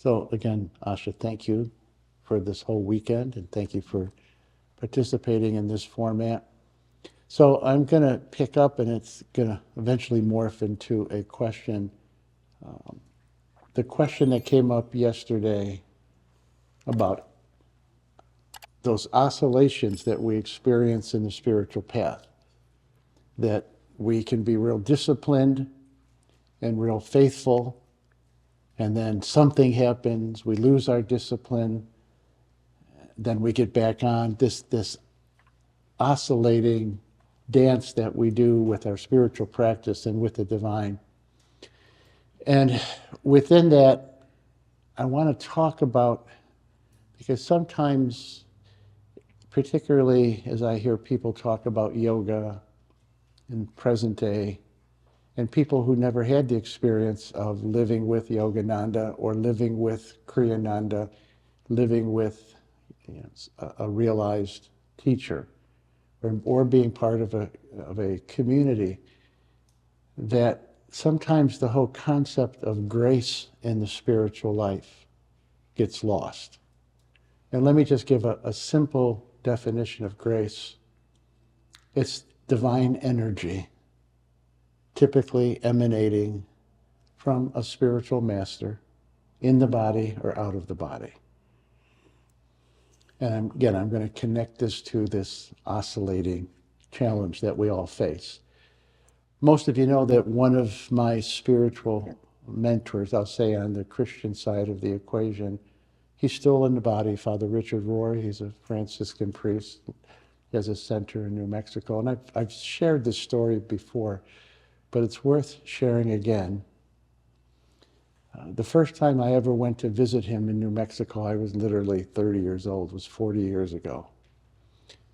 So again, Asha, thank you for this whole weekend, and thank you for participating in this format. So I'm going to pick up, and it's going to eventually morph into a question. The question that came up yesterday about those oscillations that we experience in the spiritual path, that we can be real disciplined and real faithful, and then something happens, we lose our discipline, then we get back on this oscillating dance that we do with our spiritual practice and with the divine. And within that, I want to talk about, because sometimes, particularly as I hear people talk about yoga in present day, and people who never had the experience of living with Yogananda or living with Kriyananda, living with a realized teacher, or being part of a community, that sometimes the whole concept of grace in the spiritual life gets lost. And let me just give a simple definition of grace. It's divine energy, typically emanating from a spiritual master in the body or out of the body. And again, I'm going to connect this to this oscillating challenge that we all face. Most of you know that one of my spiritual mentors, I'll say on the Christian side of the equation, he's still in the body, Father Richard Rohr. He's a Franciscan priest. He has a center in New Mexico. And I've shared this story before, but it's worth sharing again. The first time I ever went to visit him in New Mexico, I was literally 30 years old. It was 40 years ago.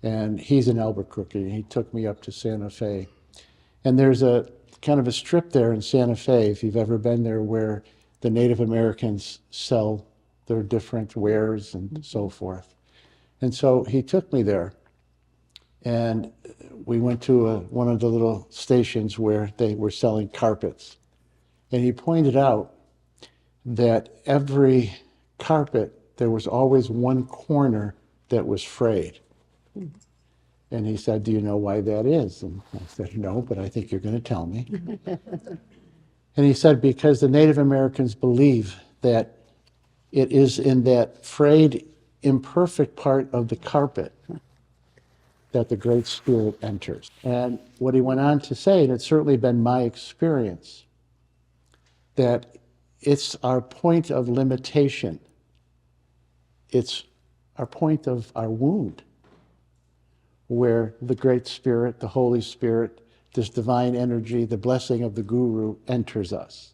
And he's in Albuquerque. He took me up to Santa Fe. And there's a kind of a strip there in Santa Fe, if you've ever been there, where the Native Americans sell their different wares and so forth. And so he took me there. And we went to one of the little stations where they were selling carpets. And he pointed out that every carpet, there was always one corner that was frayed. And he said, "Do you know why that is?" And I said, "No, but I think you're going to tell me." And he said, because the Native Americans believe that it is in that frayed, imperfect part of the carpet that the Great Spirit enters. And what he went on to say, and it's certainly been my experience, that it's our point of limitation. It's our point of our wound, where the Great Spirit, the Holy Spirit, this divine energy, the blessing of the Guru enters us.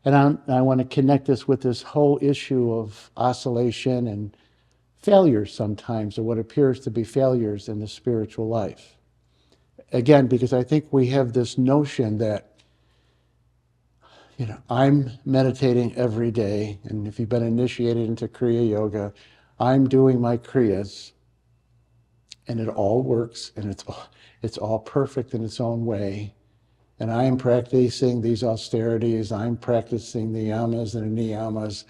And I want to connect this with this whole issue of oscillation and failures sometimes, or what appears to be failures in the spiritual life. Again, because I think we have this notion that, I'm meditating every day, and if you've been initiated into Kriya Yoga, I'm doing my Kriyas, and it all works, and it's all perfect in its own way. And I am practicing these austerities, I'm practicing the yamas and the niyamas.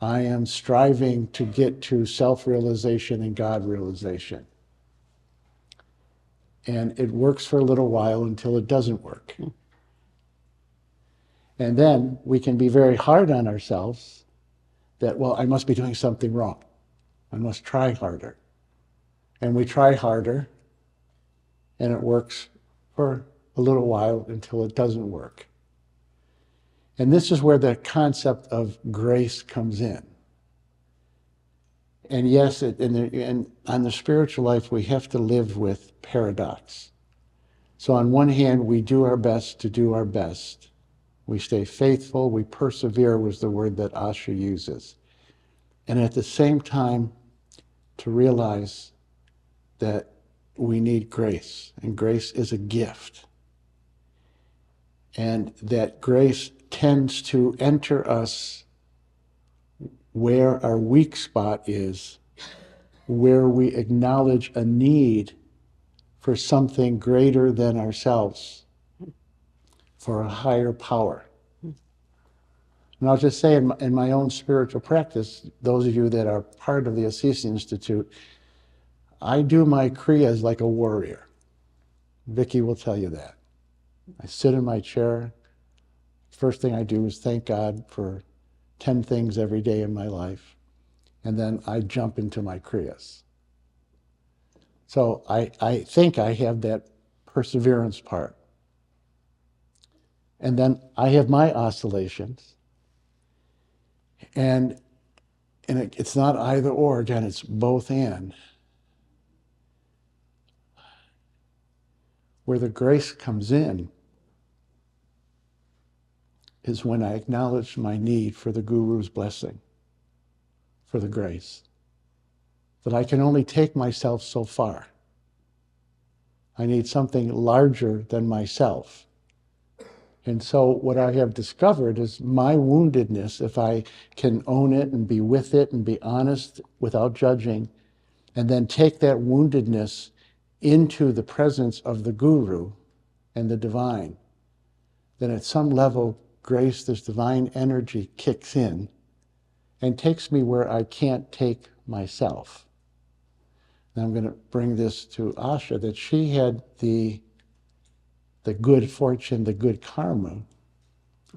I am striving to get to self-realization and God-realization. And it works for a little while until it doesn't work. And then we can be very hard on ourselves that, well, I must be doing something wrong. I must try harder. And we try harder, and it works for a little while until it doesn't work. And this is where the concept of grace comes in. And yes, and on the spiritual life, we have to live with paradox. So on one hand, we do our best to do our best. We stay faithful, we persevere was the word that Asha uses. And at the same time, to realize that we need grace, and grace is a gift. And that grace tends to enter us where our weak spot is, where we acknowledge a need for something greater than ourselves, for a higher power. And I'll just say in my own spiritual practice, those of you that are part of the Assisi Institute, I do my kriyas like a warrior. Vicky will tell you that. I sit in my chair. First thing I do is thank God for 10 things every day in my life. And then I jump into my kriyas. So I think I have that perseverance part. And then I have my oscillations. And it's not either or, again, it's both and. Where the grace comes in is when I acknowledge my need for the Guru's blessing, for the grace. That I can only take myself so far. I need something larger than myself. And so what I have discovered is my woundedness, if I can own it and be with it and be honest without judging, and then take that woundedness into the presence of the Guru and the divine, then at some level, grace, this divine energy kicks in and takes me where I can't take myself. And I'm going to bring this to Asha, that she had the good fortune, the good karma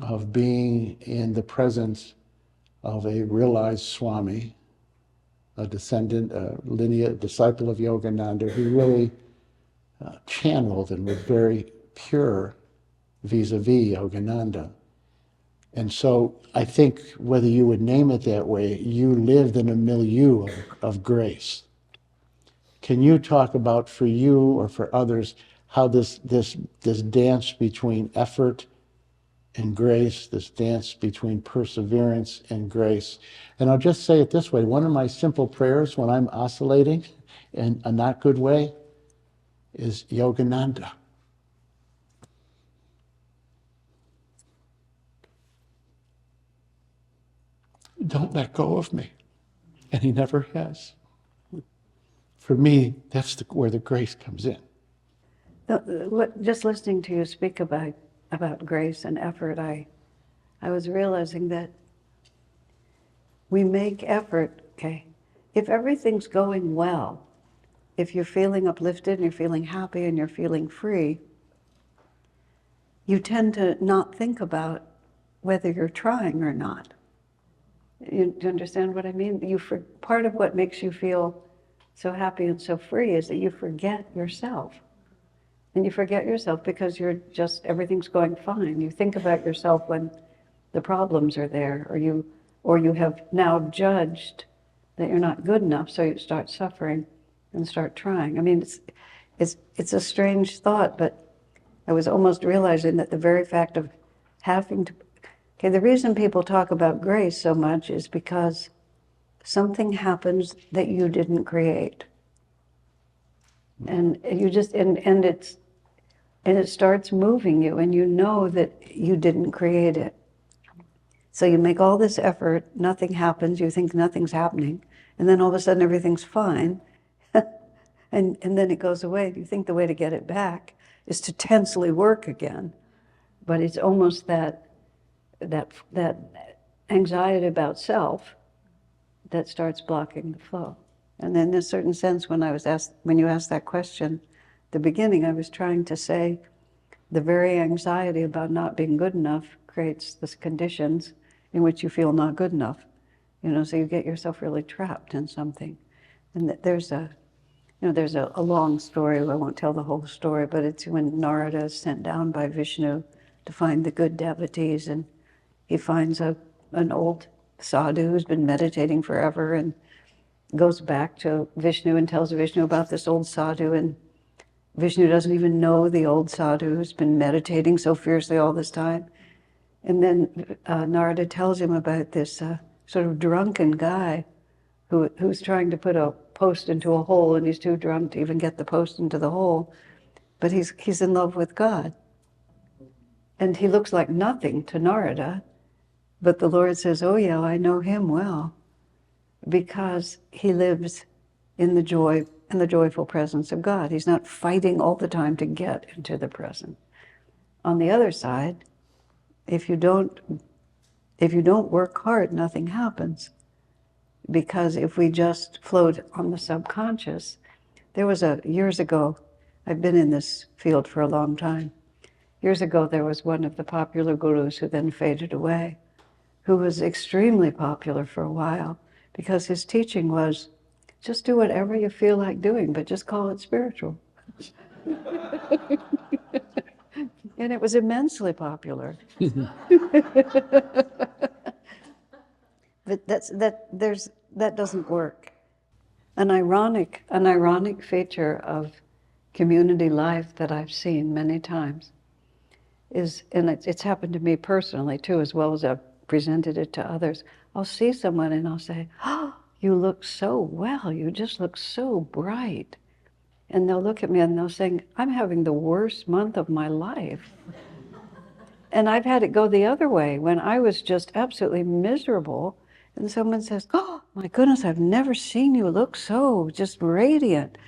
of being in the presence of a realized Swami, a descendant, a lineage, disciple of Yogananda, who really channeled and was very pure vis-a-vis Yogananda. And so I think whether you would name it that way, you lived in a milieu of grace. Can you talk about, for you or for others, how this dance between effort and grace, this dance between perseverance and grace? And I'll just say it this way, one of my simple prayers when I'm oscillating in a not good way is Yogananda. Don't let go of me. And he never has. For me, that's where the grace comes in. Just listening to you speak about grace and effort, I was realizing that we make effort, okay? If everything's going well, if you're feeling uplifted and you're feeling happy and you're feeling free, you tend to not think about whether you're trying or not. Do you understand what I mean? Part of what makes you feel so happy and so free is that you forget yourself. And you forget yourself because everything's going fine. You think about yourself when the problems are there, or you have now judged that you're not good enough, so you start suffering and start trying. I mean, it's a strange thought, but I was almost realizing that the very fact of having to... Okay, the reason people talk about grace so much is because something happens that you didn't create. And you just, and it starts moving you, and you know that you didn't create it. So you make all this effort, nothing happens, you think nothing's happening, and then all of a sudden everything's fine, and then it goes away. You think the way to get it back is to tensely work again, but it's almost that anxiety about self that starts blocking the flow. And then in a certain sense, when you asked that question, the beginning, I was trying to say the very anxiety about not being good enough creates the conditions in which you feel not good enough. So you get yourself really trapped in something. And there's a long story. I won't tell the whole story, but it's when Narada is sent down by Vishnu to find the good devotees, and he finds an old sadhu who's been meditating forever, and goes back to Vishnu and tells Vishnu about this old sadhu, and Vishnu doesn't even know the old sadhu who's been meditating so fiercely all this time. And then Narada tells him about this sort of drunken guy who's trying to put a post into a hole, and he's too drunk to even get the post into the hole, but he's in love with God. And he looks like nothing to Narada, but the Lord says, oh yeah, I know him well, because he lives in the joy and the joyful presence of God. He's not fighting all the time to get into the present. On the other side, if if you don't work hard, nothing happens. Because if we just float on the subconscious, years ago, I've been in this field for a long time. Years ago, there was one of the popular gurus who then faded away, who was extremely popular for a while because his teaching was, just do whatever you feel like doing, but just call it spiritual. And it was immensely popular. But that doesn't work. An ironic feature of community life that I've seen many times is, and it's happened to me personally too, as well as I've presented it to others. I'll see someone and I'll say, "Oh, you look so well. You just look so bright." And they'll look at me and they'll say, "I'm having the worst month of my life." And I've had it go the other way when I was just absolutely miserable. And someone says, "Oh, my goodness, I've never seen you look so just radiant."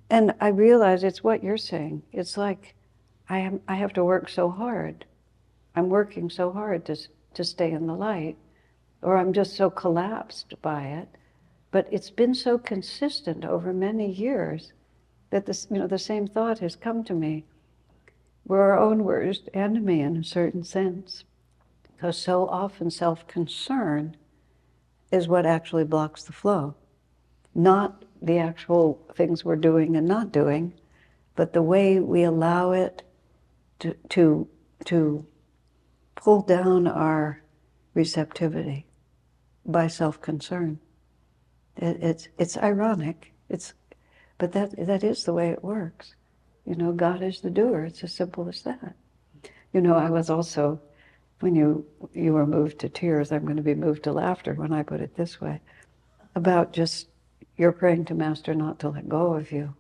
And I realize it's what you're saying. It's like I have to work so hard. I'm working so hard to stay in the light, or I'm just so collapsed by it. But it's been so consistent over many years that the same thought has come to me. We're our own worst enemy in a certain sense, because so often self-concern is what actually blocks the flow. Not the actual things we're doing and not doing, but the way we allow it to pull down our receptivity by self-concern. It's ironic. But that is the way it works. God is the doer. It's as simple as that. I was also, when you were moved to tears, I'm going to be moved to laughter when I put it this way, about just you're praying to Master not to let go of you.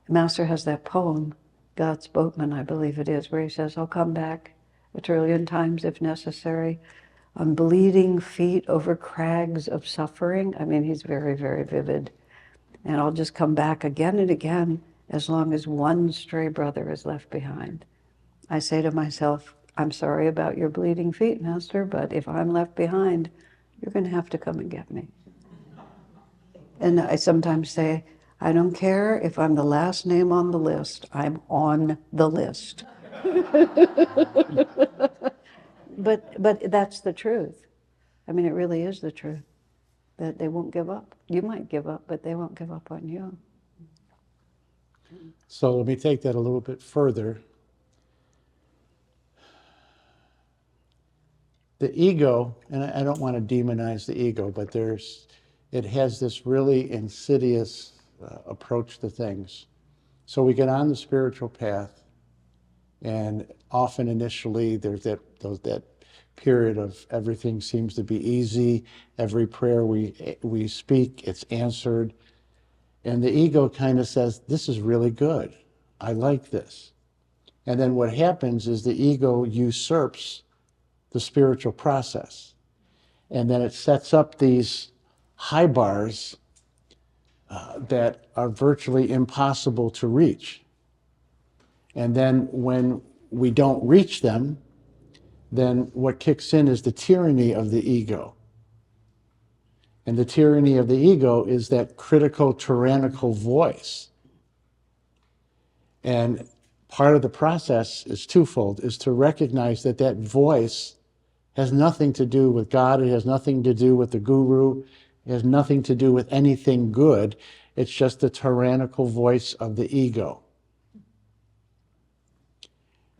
Master has that poem, God's Boatman, I believe it is, where he says, "I'll come back 1,000,000,000 times if necessary, on bleeding feet over crags of suffering." I mean, he's very, very vivid. "And I'll just come back again and again as long as one stray brother is left behind." I say to myself, I'm sorry about your bleeding feet, Master, but if I'm left behind, you're going to have to come and get me. And I sometimes say, I don't care if I'm the last name on the list, I'm on the list. But that's the truth. I mean, it really is the truth, that they won't give up. You might give up, but they won't give up on you. So let me take that a little bit further. The ego, and I don't want to demonize the ego, but it has this really insidious approach to things. So we get on the spiritual path, and often initially there's that period of everything seems to be easy. Every prayer we speak, it's answered. And the ego kind of says, this is really good. I like this. And then what happens is the ego usurps the spiritual process. And then it sets up these high bars that are virtually impossible to reach. And then when we don't reach them, then what kicks in is the tyranny of the ego. And the tyranny of the ego is that critical, tyrannical voice. And part of the process is twofold, is to recognize that that voice has nothing to do with God, it has nothing to do with the guru, it has nothing to do with anything good. It's just the tyrannical voice of the ego.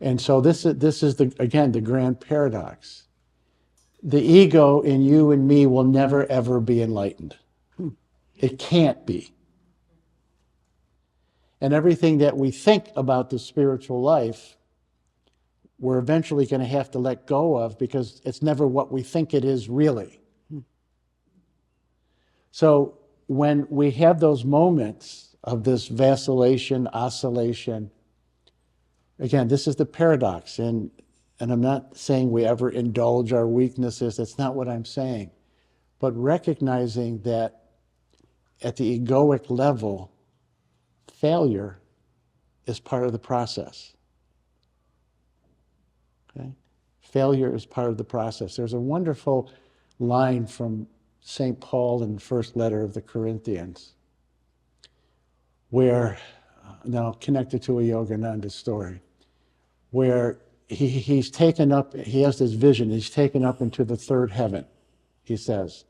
And so this is again, the grand paradox. The ego in you and me will never, ever be enlightened. It can't be. And everything that we think about the spiritual life, we're eventually going to have to let go of, because it's never what we think it is really. So when we have those moments of this vacillation, oscillation, again, this is the paradox. And I'm not saying we ever indulge our weaknesses. That's not what I'm saying. But recognizing that at the egoic level, failure is part of the process. Okay? Failure is part of the process. There's a wonderful line from St. Paul in the first letter of the Corinthians, where, now connected to a Yogananda story, where he's taken up, he has this vision, he's taken up into the third heaven, he says.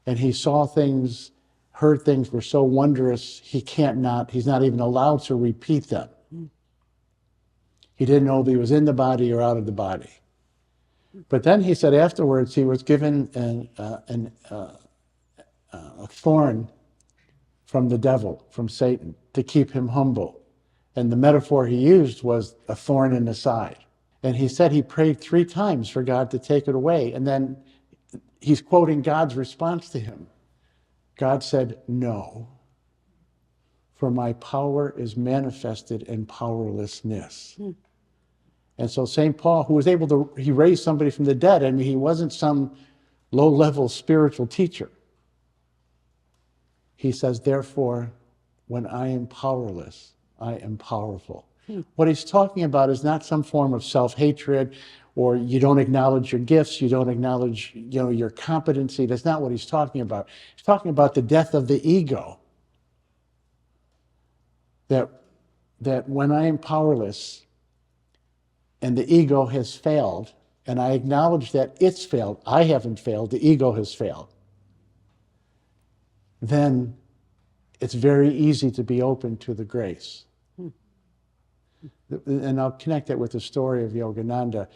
And he saw things, heard things were so wondrous, he's not even allowed to repeat them. He didn't know if he was in the body or out of the body. But then he said afterwards he was given a thorn from the devil, from Satan, to keep him humble. And the metaphor he used was a thorn in the side. And he said he prayed 3 times for God to take it away. And then he's quoting God's response to him. God said, "No, for my power is manifested in powerlessness." And so St. Paul, who was able to, he raised somebody from the dead. I mean, he wasn't some low-level spiritual teacher. He says, therefore, when I am powerless, I am powerful. What he's talking about is not some form of self-hatred, or you don't acknowledge your gifts, you don't acknowledge, your competency. That's not what he's talking about. He's talking about the death of the ego. That when I am powerless, and the ego has failed, and I acknowledge that it's failed, I haven't failed, the ego has failed, then it's very easy to be open to the grace. And I'll connect that with the story of Yogananda.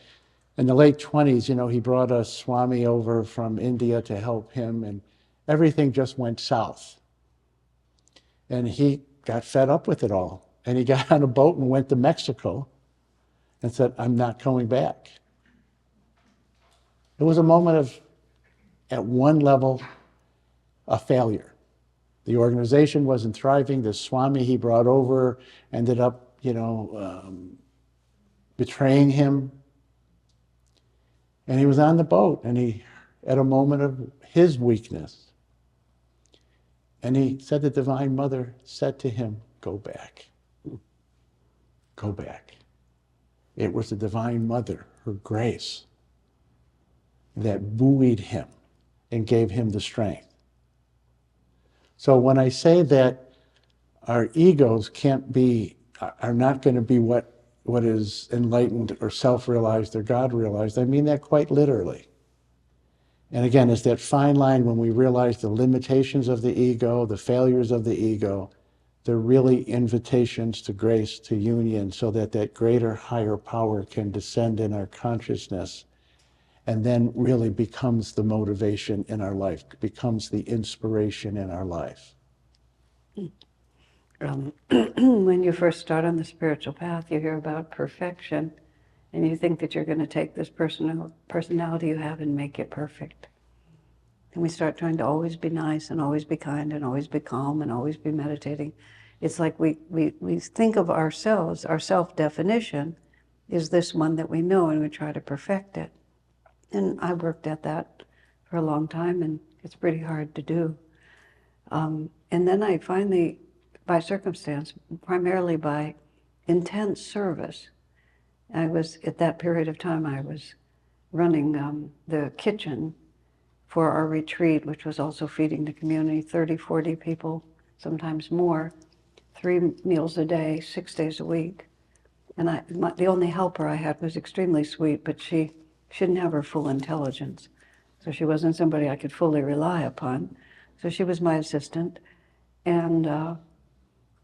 In the late 20s, he brought a Swami over from India to help him, and everything just went south. And he got fed up with it all. And he got on a boat and went to Mexico and said, I'm not coming back. It was a moment of, at one level, a failure. The organization wasn't thriving. The Swami he brought over ended up, betraying him. And he was on the boat, and he, at a moment of his weakness, and he said the Divine Mother said to him, go back. Go back. It was the Divine Mother, her grace, that buoyed him and gave him the strength. So when I say that our egos are not going to be what is enlightened or self-realized or God-realized, I mean that quite literally. And again, it's that fine line when we realize the limitations of the ego, the failures of the ego, they're really invitations to grace, to union, so that greater, higher power can descend in our consciousness and then really becomes the motivation in our life, becomes the inspiration in our life. When you first start on the spiritual path, you hear about perfection, and you think that you're going to take this personality you have and make it perfect. And we start trying to always be nice and always be kind and always be calm and always be meditating. It's like we think of ourselves, our self-definition is this one that we know, and we try to perfect it. And I worked at that for a long time, and it's pretty hard to do. And then I finally, by circumstance, primarily by intense service, at that period of time, I was running the kitchen for our retreat, which was also feeding the community, 30, 40 people, sometimes more, 3 meals a day, 6 days a week. And the only helper I had was extremely sweet, but she didn't have her full intelligence. So she wasn't somebody I could fully rely upon. So she was my assistant. And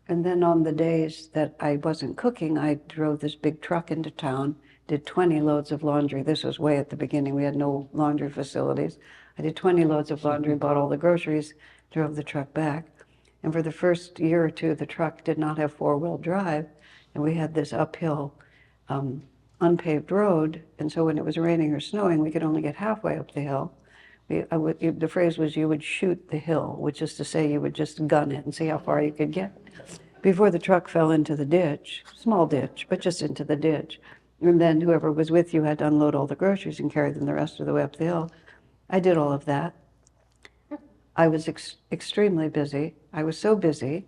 then on the days that I wasn't cooking, I drove this big truck into town, did 20 loads of laundry. This was way at the beginning. We had no laundry facilities. I did 20 loads of laundry, bought all the groceries, drove the truck back. And for the first year or two, the truck did not have 4-wheel drive, and we had this uphill, unpaved road. And so when it was raining or snowing, we could only get halfway up the hill. The phrase was, you would shoot the hill, which is to say you would just gun it and see how far you could get before the truck fell into the ditch, small ditch, but just into the ditch. And then whoever was with you had to unload all the groceries and carry them the rest of the way up the hill. I did all of that. I was extremely busy. I was so busy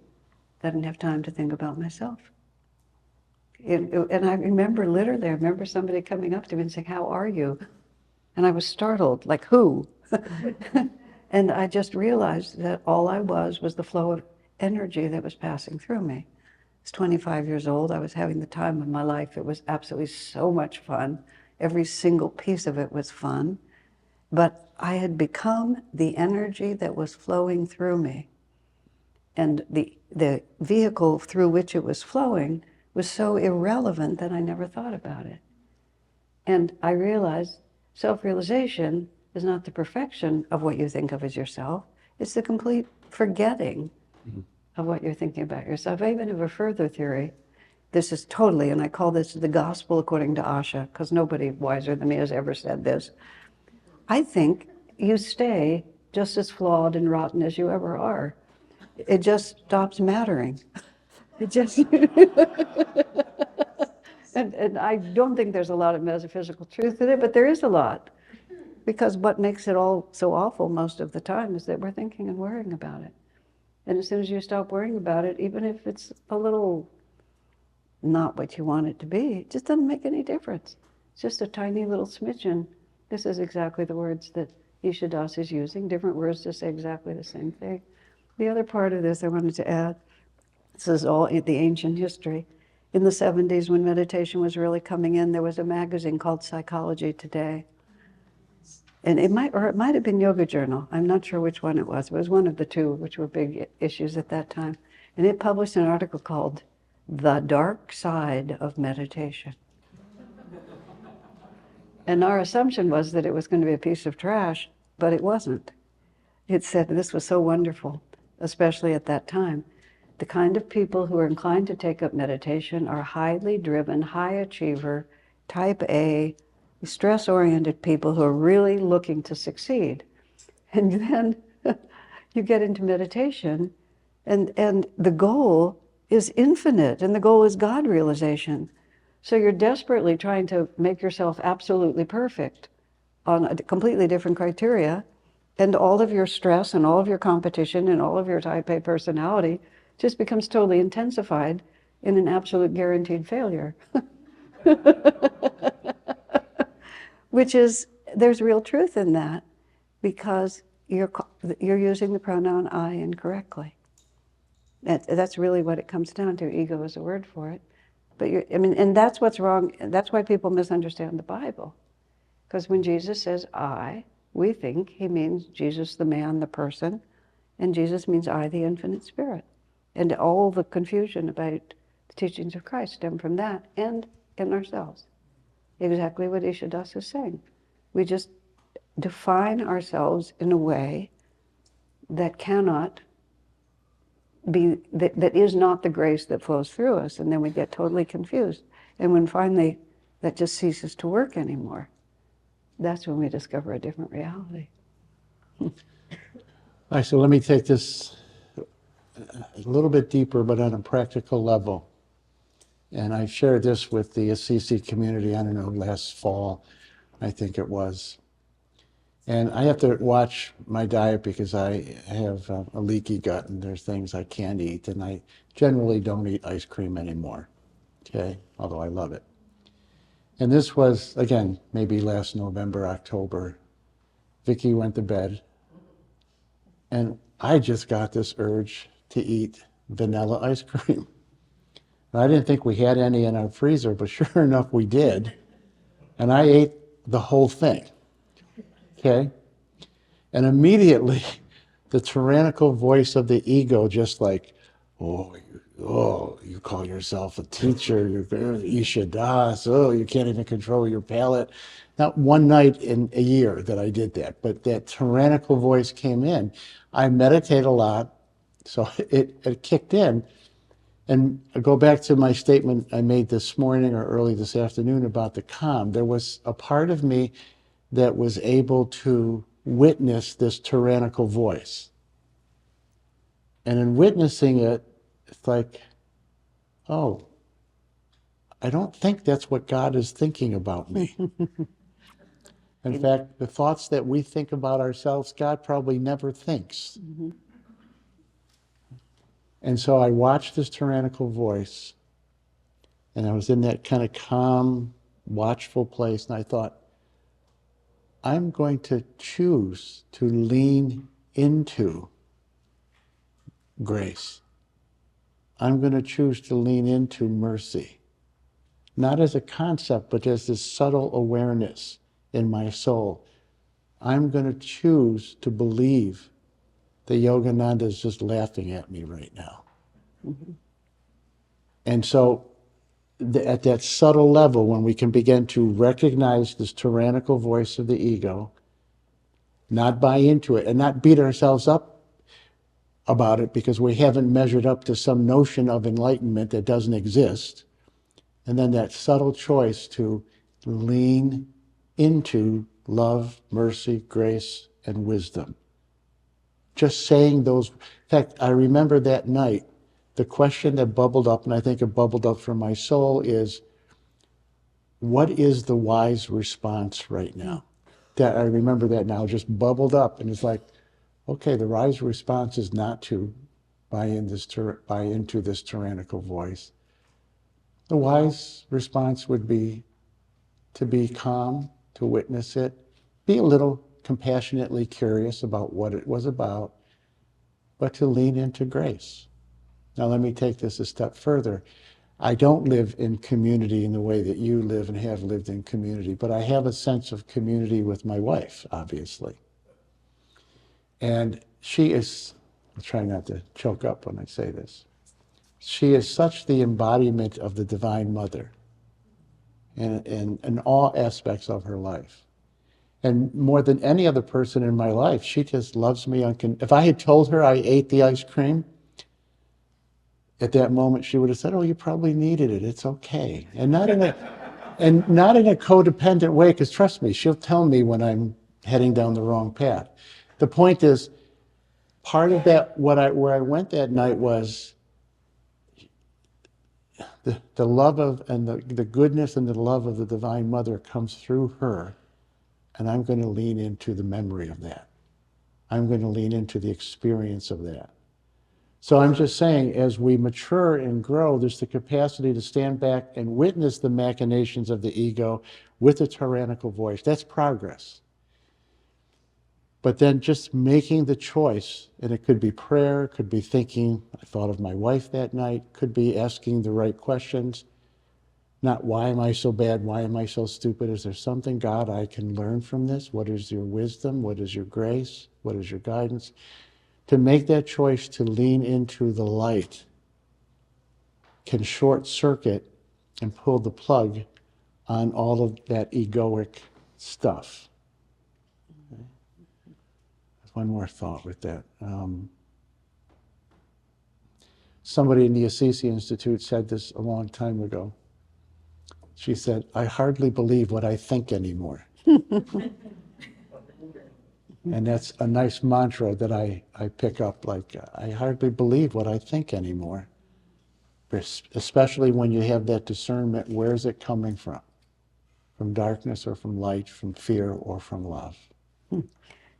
that I didn't have time to think about myself. And I remember somebody coming up to me and saying, "How are you?" And I was startled, like, who? And I just realized that all I was the flow of energy that was passing through me. I was 25 years old. I was having the time of my life. It was absolutely so much fun. Every single piece of it was fun. But I had become the energy that was flowing through me. And the vehicle through which it was flowing was so irrelevant that I never thought about it. And I realized self-realization is not the perfection of what you think of as yourself. It's the complete forgetting of what you're thinking about yourself. I even have a further theory. This is totally, and I call this the gospel according to Asha, because nobody wiser than me has ever said this. I think you stay just as flawed and rotten as you ever are. It just stops mattering. It just... And I don't think there's a lot of metaphysical truth in it, but there is a lot. Because what makes it all so awful most of the time is that we're thinking and worrying about it. And as soon as you stop worrying about it, even if it's a little not what you want it to be, it just doesn't make any difference. It's just a tiny little smidgen. This is exactly the words that Isha Das is using, different words to say exactly the same thing. The other part of this I wanted to add, this is all the ancient history. In the 70s, when meditation was really coming in, there was a magazine called Psychology Today. And it might have been Yoga Journal. I'm not sure which one it was. It was one of the two, which were big issues at that time. And it published an article called The Dark Side of Meditation. And our assumption was that it was going to be a piece of trash, but it wasn't. It said this was so wonderful, especially at that time. The kind of people who are inclined to take up meditation are highly driven, high achiever, type A, stress-oriented people who are really looking to succeed. And then you get into meditation, and the goal is infinite, and the goal is God realization. So you're desperately trying to make yourself absolutely perfect on a completely different criteria, and all of your stress and all of your competition and all of your type A personality just becomes totally intensified in an absolute guaranteed failure. Which is, there's real truth in that, because you're using the pronoun I incorrectly. That's really what it comes down to. Ego is a word for it. But and that's what's wrong. That's why people misunderstand the Bible. Because when Jesus says I, we think he means Jesus the man, the person, and Jesus means I, the infinite spirit. And all the confusion about the teachings of Christ stem from that and in ourselves. Exactly what Isha Das is saying. We just define ourselves in a way that cannot be, that is not the grace that flows through us, and then we get totally confused. And when finally that just ceases to work anymore, that's when we discover a different reality. All right, so let me take this a little bit deeper, but on a practical level. And I shared this with the Assisi community, I don't know, last fall, I think it was. And I have to watch my diet because I have a leaky gut, and there's things I can't eat, and I generally don't eat ice cream anymore, okay, although I love it. And this was, again, maybe last November, October. Vicky went to bed, and I just got this urge to eat vanilla ice cream. And I didn't think we had any in our freezer, but sure enough, we did. And I ate the whole thing, okay? And immediately, the tyrannical voice of the ego just like, you call yourself a teacher, you're Isha Das, you can't even control your palate. Not one night in a year that I did that, but that tyrannical voice came in. I meditate a lot, so it kicked in. And I go back to my statement I made this morning or early this afternoon about the calm. There was a part of me that was able to witness this tyrannical voice. And in witnessing it, it's like, oh, I don't think that's what God is thinking about me. In fact, the thoughts that we think about ourselves, God probably never thinks. Mm-hmm. And so I watched this tyrannical voice, And I was in that kind of calm, watchful place, and I thought, I'm going to choose to lean into grace. I'm going to choose to lean into mercy. Not as a concept, but as this subtle awareness in my soul. I'm going to choose to believe that Yogananda is just laughing at me right now. Mm-hmm. And so at that subtle level, when we can begin to recognize this tyrannical voice of the ego, not buy into it, and not beat ourselves up about it because we haven't measured up to some notion of enlightenment that doesn't exist, and then that subtle choice to lean into love, mercy, grace, and wisdom. Just saying those. In fact, I remember that night, the question that bubbled up, and I think it bubbled up from my soul, is, what is the wise response right now? That I remember that now, just bubbled up, and it's like, okay, the wise response is not to buy into this tyrannical voice. The wise response would be to be calm, to witness it, be a little compassionately curious about what it was about, but to lean into grace. Now let me take this a step further. I don't live in community in the way that you live and have lived in community, but I have a sense of community with my wife, obviously. And she is, I'll try not to choke up when I say this, she is such the embodiment of the Divine Mother in all aspects of her life. And more than any other person in my life, she just loves me. If I had told her I ate the ice cream, at that moment she would have said, oh, you probably needed it, it's okay. And not in a codependent way, because trust me, she'll tell me when I'm heading down the wrong path. The point is, part of that, where I went that night was the love of, and the goodness and the love of the Divine Mother comes through her, and I'm going to lean into the memory of that. I'm going to lean into the experience of that. So I'm just saying, as we mature and grow, there's the capacity to stand back and witness the machinations of the ego with a tyrannical voice. That's progress. But then just making the choice, and it could be prayer, it could be thinking, I thought of my wife that night, could be asking the right questions. Not, why am I so bad? Why am I so stupid? Is there something, God, I can learn from this? What is your wisdom? What is your grace? What is your guidance? To make that choice to lean into the light can short circuit and pull the plug on all of that egoic stuff. Okay. One more thought with that. Somebody in the Assisi Institute said this a long time ago. She said, I hardly believe what I think anymore. And that's a nice mantra that I pick up, like, I hardly believe what I think anymore. Especially when you have that discernment, where is it coming from? From darkness or from light, from fear or from love?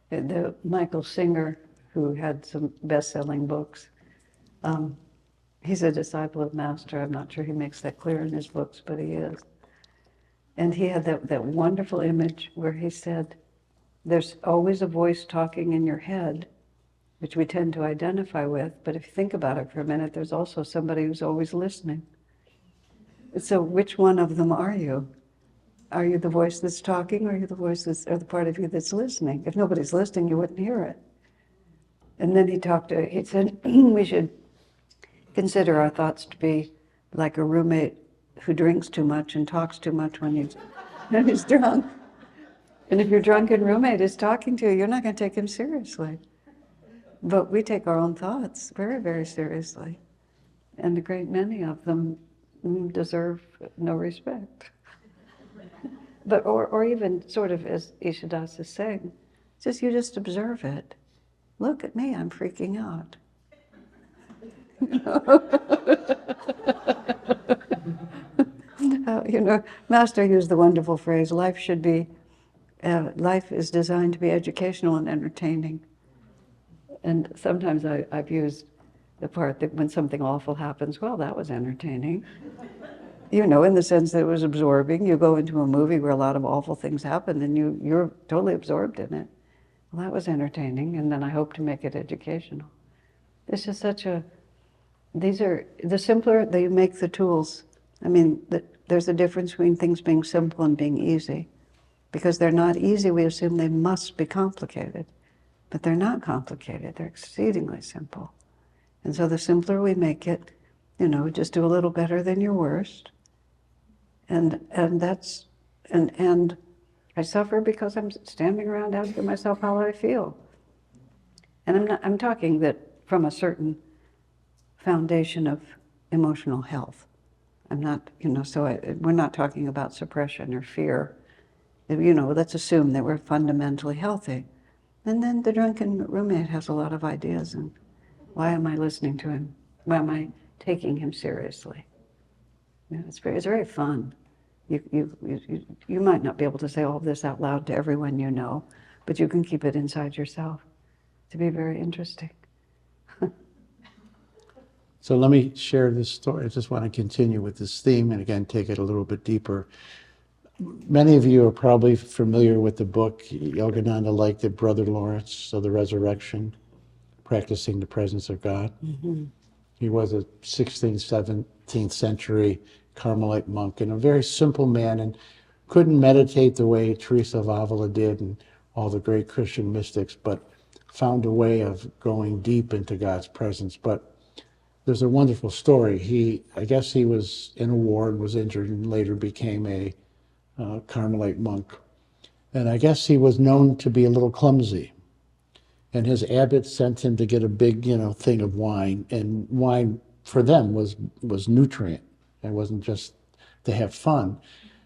The Michael Singer, who had some best-selling books, he's a disciple of Master. I'm not sure he makes that clear in his books, but he is. And he had that wonderful image where he said, there's always a voice talking in your head, which we tend to identify with, but if you think about it for a minute, there's also somebody who's always listening. So which one of them are you? Are you the voice that's talking, or are you the voice or the part of you that's listening? If nobody's listening, you wouldn't hear it. And then he said, we should consider our thoughts to be like a roommate who drinks too much and talks too much when he's drunk. And if your drunken roommate is talking to you, you're not going to take him seriously. But we take our own thoughts very, very seriously. And a great many of them deserve no respect. But, or even sort of, as Isha Das is saying, you just observe it. Look at me, I'm freaking out. Master used the wonderful phrase, life is designed to be educational and entertaining. And sometimes I've used the part that when something awful happens, well, that was entertaining. you know, in the sense that it was absorbing. You go into a movie where a lot of awful things happen and you're totally absorbed in it. Well, that was entertaining, and then I hope to make it educational. This is such a, these are, the simpler that you make the tools. I mean, there's a difference between things being simple and being easy. Because they're not easy, we assume they must be complicated. But they're not complicated, they're exceedingly simple. And so the simpler we make it, you know, just do a little better than your worst. And that's, and I suffer because I'm standing around asking myself how I feel. And I'm talking that from a certain foundation of emotional health. I'm not, you know, we're not talking about suppression or fear. You know, let's assume that we're fundamentally healthy. And then the drunken roommate has a lot of ideas, and why am I listening to him? Why am I taking him seriously? You know, it's very fun. You might not be able to say all this out loud to everyone you know, but you can keep it inside yourself. To be very interesting. So let me share this story. I just want to continue with this theme and again take it a little bit deeper. Many of you are probably familiar with the book Yogananda liked it, Brother Lawrence, so the resurrection, practicing the presence of God. Mm-hmm. He was a 16th, 17th century Carmelite monk and a very simple man and couldn't meditate the way Teresa of Avila did and all the great Christian mystics, but found a way of going deep into God's presence. But there's a wonderful story. I guess he was in a war and was injured and later became a Carmelite monk. And I guess he was known to be a little clumsy. And his abbot sent him to get a big, thing of wine. And wine for them was nutrient. It wasn't just to have fun.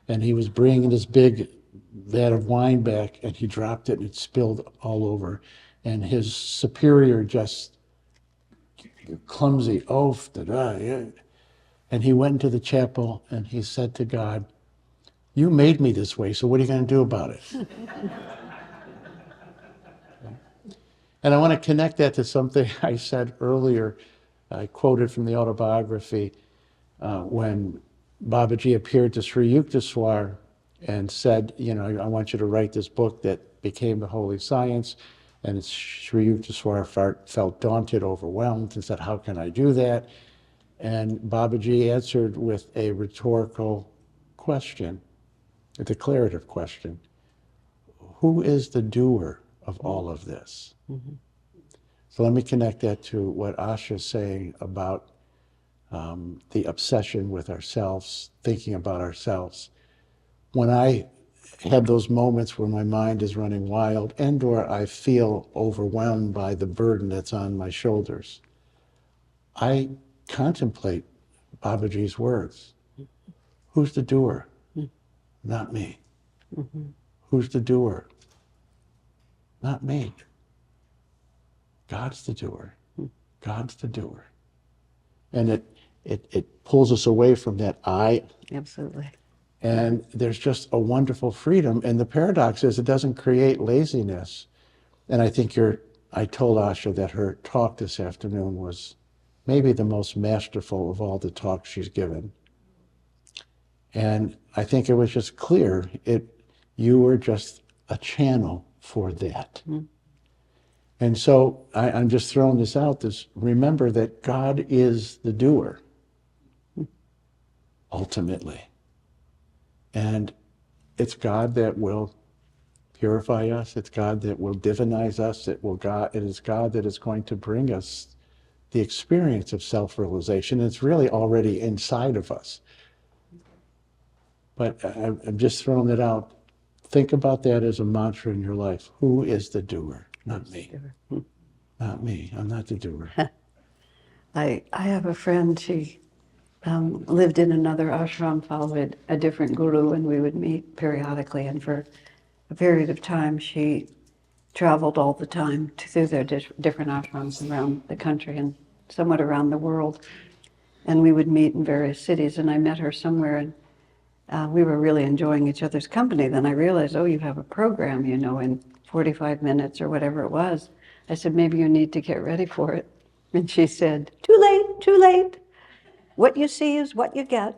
And he was bringing this big vat of wine back, and he dropped it, and it spilled all over. And his superior just, clumsy, oaf, yeah. And he went into the chapel, and he said to God, "You made me this way, so what are you going to do about it?" And I want to connect that to something I said earlier. I quoted from the autobiography when Babaji appeared to Sri Yukteswar and said, I want you to write this book that became the Holy Science. And Sri Yukteswar felt daunted, overwhelmed, and said, "How can I do that?" And Babaji answered with a rhetorical question, a declarative question. Who is the doer of all of this? Mm-hmm. So let me connect that to what Asha is saying about the obsession with ourselves, thinking about ourselves. When I have those moments where my mind is running wild and or I feel overwhelmed by the burden that's on my shoulders, I contemplate Babaji's words. Who's the doer? Not me. Mm-hmm. Who's the doer? Not me. God's the doer. God's the doer. And it pulls us away from that I. Absolutely. And there's just a wonderful freedom. And the paradox is it doesn't create laziness. And I think I told Asha that her talk this afternoon was maybe the most masterful of all the talks she's given. And I think it was just clear, you were just a channel for that. Mm-hmm. And so I'm just throwing this out, remember that God is the doer, ultimately. And it's God that will purify us. It's God that will divinize us. It is God that is going to bring us the experience of self-realization. It's really already inside of us. But I'm just throwing it out. Think about that as a mantra in your life. Who is the doer? Not me. Not me. I'm not the doer. I have a friend, she lived in another ashram, followed a different guru, and we would meet periodically. And for a period of time, she traveled all the time through their different ashrams around the country and somewhat around the world. And we would meet in various cities. And I met her somewhere, and we were really enjoying each other's company. Then I realized, oh, you have a program, in 45 minutes or whatever it was. I said, maybe you need to get ready for it. And she said, too late, too late. what you see is what you get.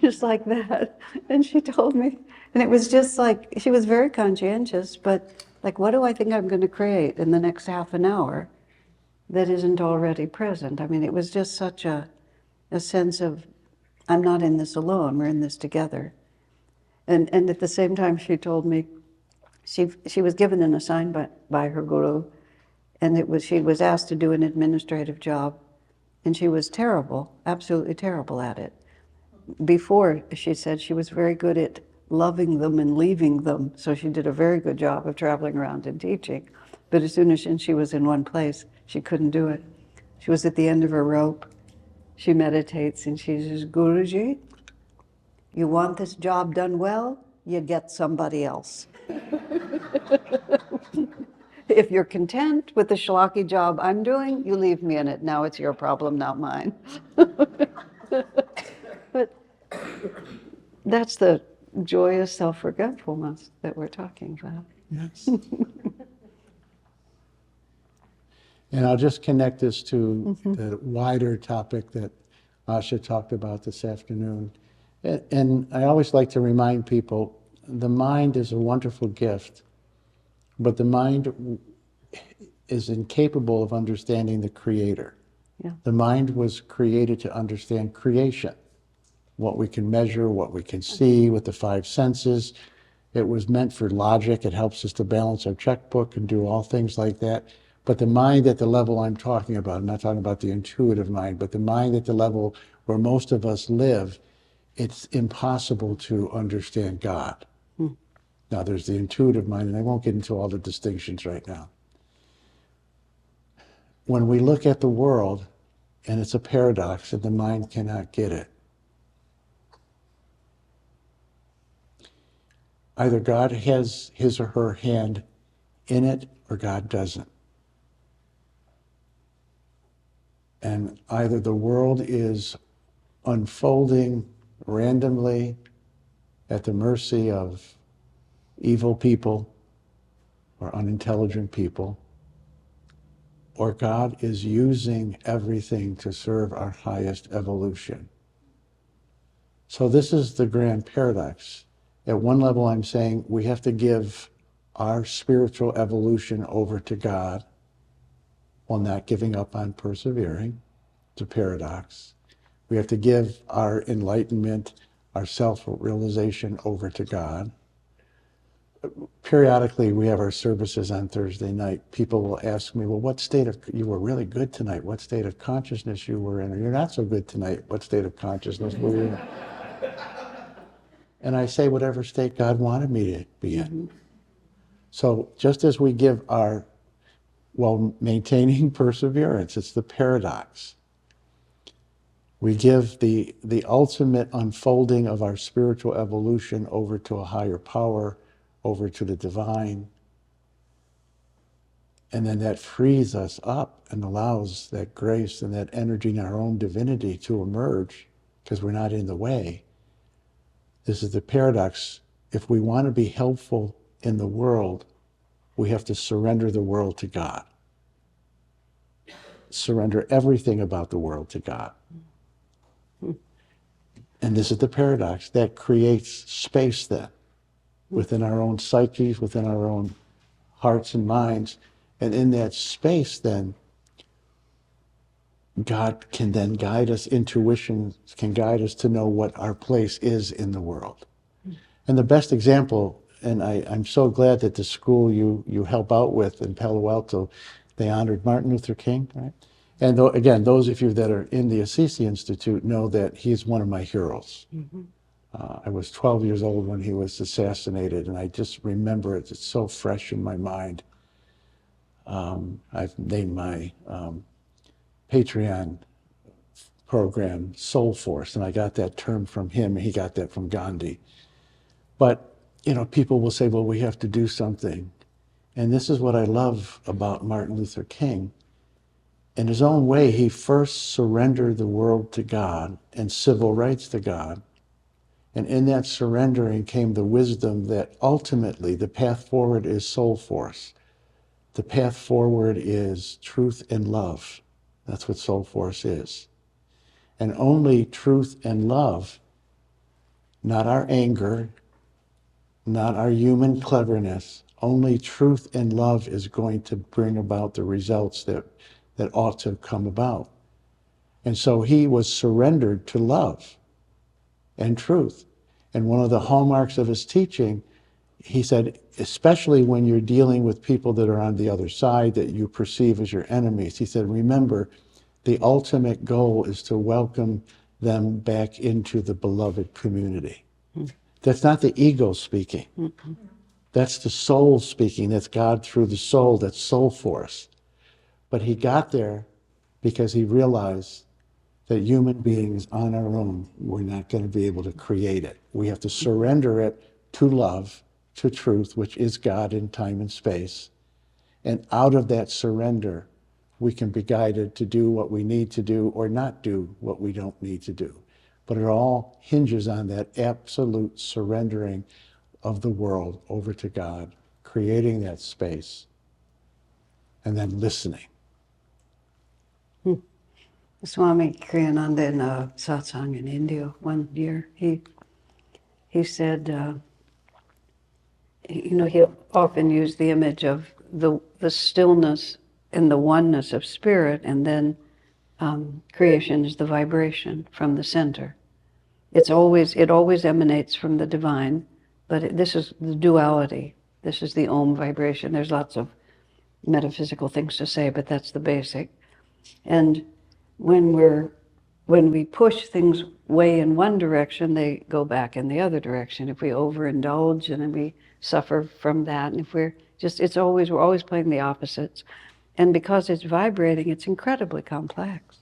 Just like that. And she told me, and it was just like, she was very conscientious, but like, what do I think I'm going to create in the next half an hour that isn't already present? I mean, it was just such a sense of, I'm not in this alone, we're in this together. And at the same time, she told me, she was given an assignment by her guru, and she was asked to do an administrative job, and she was terrible, absolutely terrible at it. Before, she said she was very good at loving them and leaving them, so she did a very good job of traveling around and teaching. But as soon as she was in one place, she couldn't do it. She was at the end of her rope. She meditates and she says, Guruji, you want this job done well, you get somebody else. If you're content with the schlocky job I'm doing, you leave me in it. Now it's your problem, not mine. But that's the joyous self-forgetfulness that we're talking about. Yes. And I'll just connect this to the wider topic that Asha talked about this afternoon. And I always like to remind people, the mind is a wonderful gift, but the mind is incapable of understanding the Creator. Yeah. The mind was created to understand creation, what we can measure, what we can see with the five senses. It was meant for logic. It helps us to balance our checkbook and do all things like that. But the mind at the level I'm talking about, I'm not talking about the intuitive mind, but the mind at the level where most of us live, it's impossible to understand God. Now, there's the intuitive mind, and I won't get into all the distinctions right now. When we look at the world, and it's a paradox, and the mind cannot get it, either God has his or her hand in it, or God doesn't. And either the world is unfolding randomly at the mercy of evil people or unintelligent people, or God is using everything to serve our highest evolution. So this is the grand paradox. At one level, I'm saying we have to give our spiritual evolution over to God while not giving up on persevering. It's a paradox. We have to give our enlightenment, our self-realization over to God. Periodically, we have our services on Thursday night. People will ask me, well, what state of, you were really good tonight. What state of consciousness you were in? Or you're not so good tonight. What state of consciousness were you in? And I say whatever state God wanted me to be in. So just as we give our, while maintaining perseverance, it's the paradox. We give the ultimate unfolding of our spiritual evolution over to a higher power, over to the divine. And then that frees us up and allows that grace and that energy in our own divinity to emerge because we're not in the way. This is the paradox. If we want to be helpful in the world, we have to surrender the world to God. Surrender everything about the world to God. And this is the paradox that creates space then within our own psyches, within our own hearts and minds. And in that space then, God can then guide us, intuition can guide us to know what our place is in the world. And the best example, and I'm so glad that the school you help out with in Palo Alto, they honored Martin Luther King, right? And again, those of you that are in the Assisi Institute know that he's one of my heroes. I was 12 years old when he was assassinated, and I just remember it. It's so fresh in my mind. I've named my Patreon program Soul Force, and I got that term from him, and he got that from Gandhi. But, you know, people will say, well, we have to do something. And this is what I love about Martin Luther King. In his own way, he first surrendered the world to God and civil rights to God. And in that surrendering came the wisdom that ultimately the path forward is soul force. The path forward is truth and love. That's what soul force is. And only truth and love, not our anger, not our human cleverness, only truth and love is going to bring about the results that ought to come about. And so he was surrendered to love and truth. And one of the hallmarks of his teaching, he said, especially when you're dealing with people that are on the other side that you perceive as your enemies, he said, remember, the ultimate goal is to welcome them back into the beloved community. That's not the ego speaking. That's the soul speaking. That's God through the soul. That's soul force. But he got there because he realized that human beings on our own, we're not going to be able to create it. We have to surrender it to love, to truth, which is God in time and space. And out of that surrender, we can be guided to do what we need to do or not do what we don't need to do. But it all hinges on that absolute surrendering of the world over to God, creating that space, and then listening. Swami Kriyananda in a satsang in India one year, he said, he often used the image of the stillness and the oneness of spirit, and then creation is the vibration from the center. It always emanates from the divine, but this is the duality. This is the Om vibration. There's lots of metaphysical things to say, but that's the basic. And when we push things way in one direction, they go back in the other direction. If we overindulge, and then we suffer from that, and if we're always playing the opposites. And because it's vibrating, it's incredibly complex,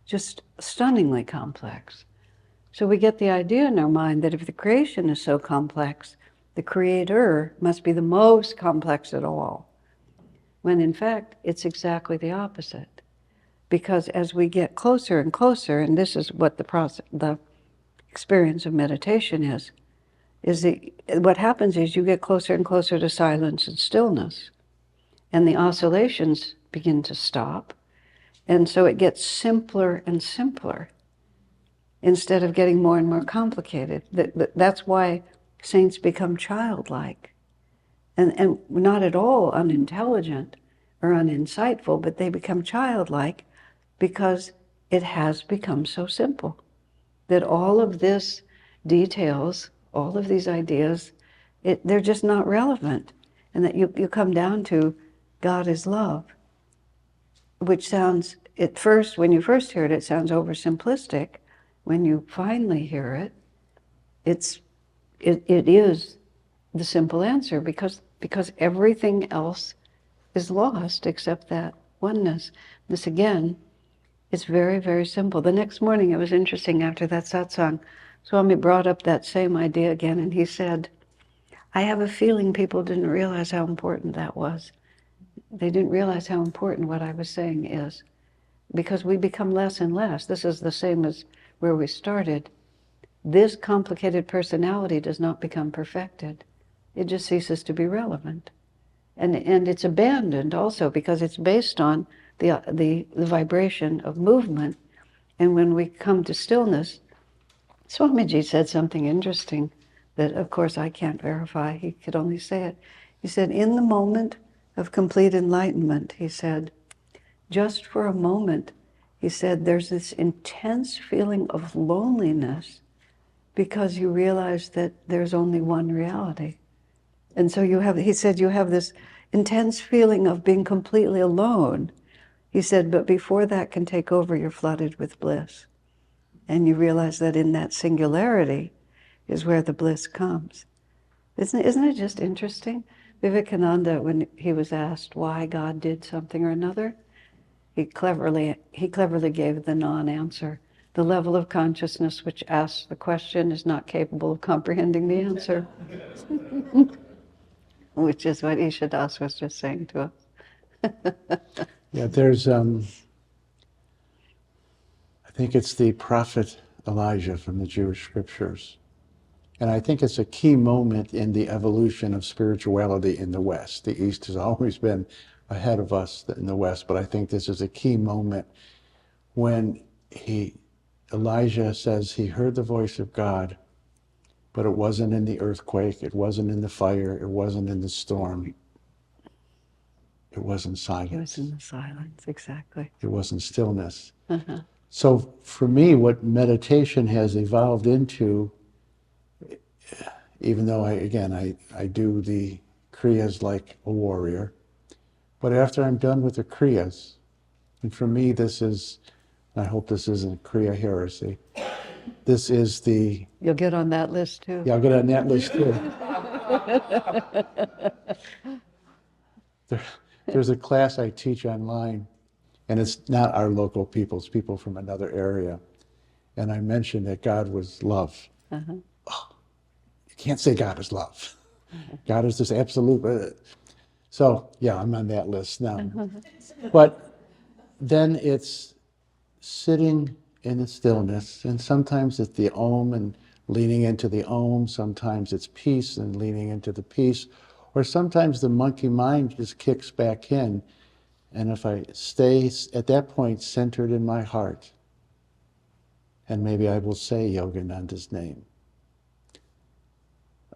just stunningly complex. So we get the idea in our mind that if the creation is so complex, the creator must be the most complex at all, when in fact it's exactly the opposite. Because as we get closer and closer, and this is what the experience of meditation is what happens is you get closer and closer to silence and stillness, and the oscillations begin to stop, and so it gets simpler and simpler instead of getting more and more complicated. That's why saints become childlike, and not at all unintelligent or uninsightful, but they become childlike because it has become so simple that all of this details, all of these ideas, they're just not relevant. And that you come down to God is love, which sounds, at first, when you first hear it, it sounds oversimplistic. When you finally hear it, it is the simple answer, because everything else is lost except that oneness. This again, it's very, very simple. The next morning, it was interesting, after that satsang, Swami brought up that same idea again, and he said, I have a feeling people didn't realize how important that was. They didn't realize how important what I was saying is, because we become less and less. This is the same as where we started. This complicated personality does not become perfected. It just ceases to be relevant. And it's abandoned also because it's based on the vibration of movement. And when we come to stillness, Swamiji said something interesting that, of course, I can't verify. He could only say it. He said, in the moment of complete enlightenment, he said, just for a moment, he said, there's this intense feeling of loneliness because you realize that there's only one reality. And so he said, you have this intense feeling of being completely alone. He said, but before that can take over, you're flooded with bliss. And you realize that in that singularity is where the bliss comes. Isn't it just interesting? Vivekananda, when he was asked why God did something or another, he cleverly gave the non-answer. The level of consciousness which asks the question is not capable of comprehending the answer. Which is what Isha Das was just saying to us. Yeah, there's, I think it's the prophet Elijah from the Jewish scriptures. And I think it's a key moment in the evolution of spirituality in the West. The East has always been ahead of us in the West, but I think this is a key moment when Elijah says he heard the voice of God, but it wasn't in the earthquake, it wasn't in the fire, it wasn't in the storm. It wasn't silence. It was in the silence, exactly. It wasn't stillness. Uh-huh. So for me, what meditation has evolved into, even though I do the kriyas like a warrior, but after I'm done with the kriyas, and for me this is, I hope this isn't kriya heresy, this is the... You'll get on that list too. Yeah, I'll get on that list too. There's a class I teach online, and it's not our local people, it's people from another area. And I mentioned that God was love. Uh-huh. Oh, you can't say God is love. God is this absolute. So, yeah, I'm on that list now. But then it's sitting in the stillness, and sometimes it's the Om and leaning into the Om, sometimes it's peace and leaning into the peace, or sometimes the monkey mind just kicks back in, and if I stay at that point centered in my heart, and maybe I will say Yogananda's name,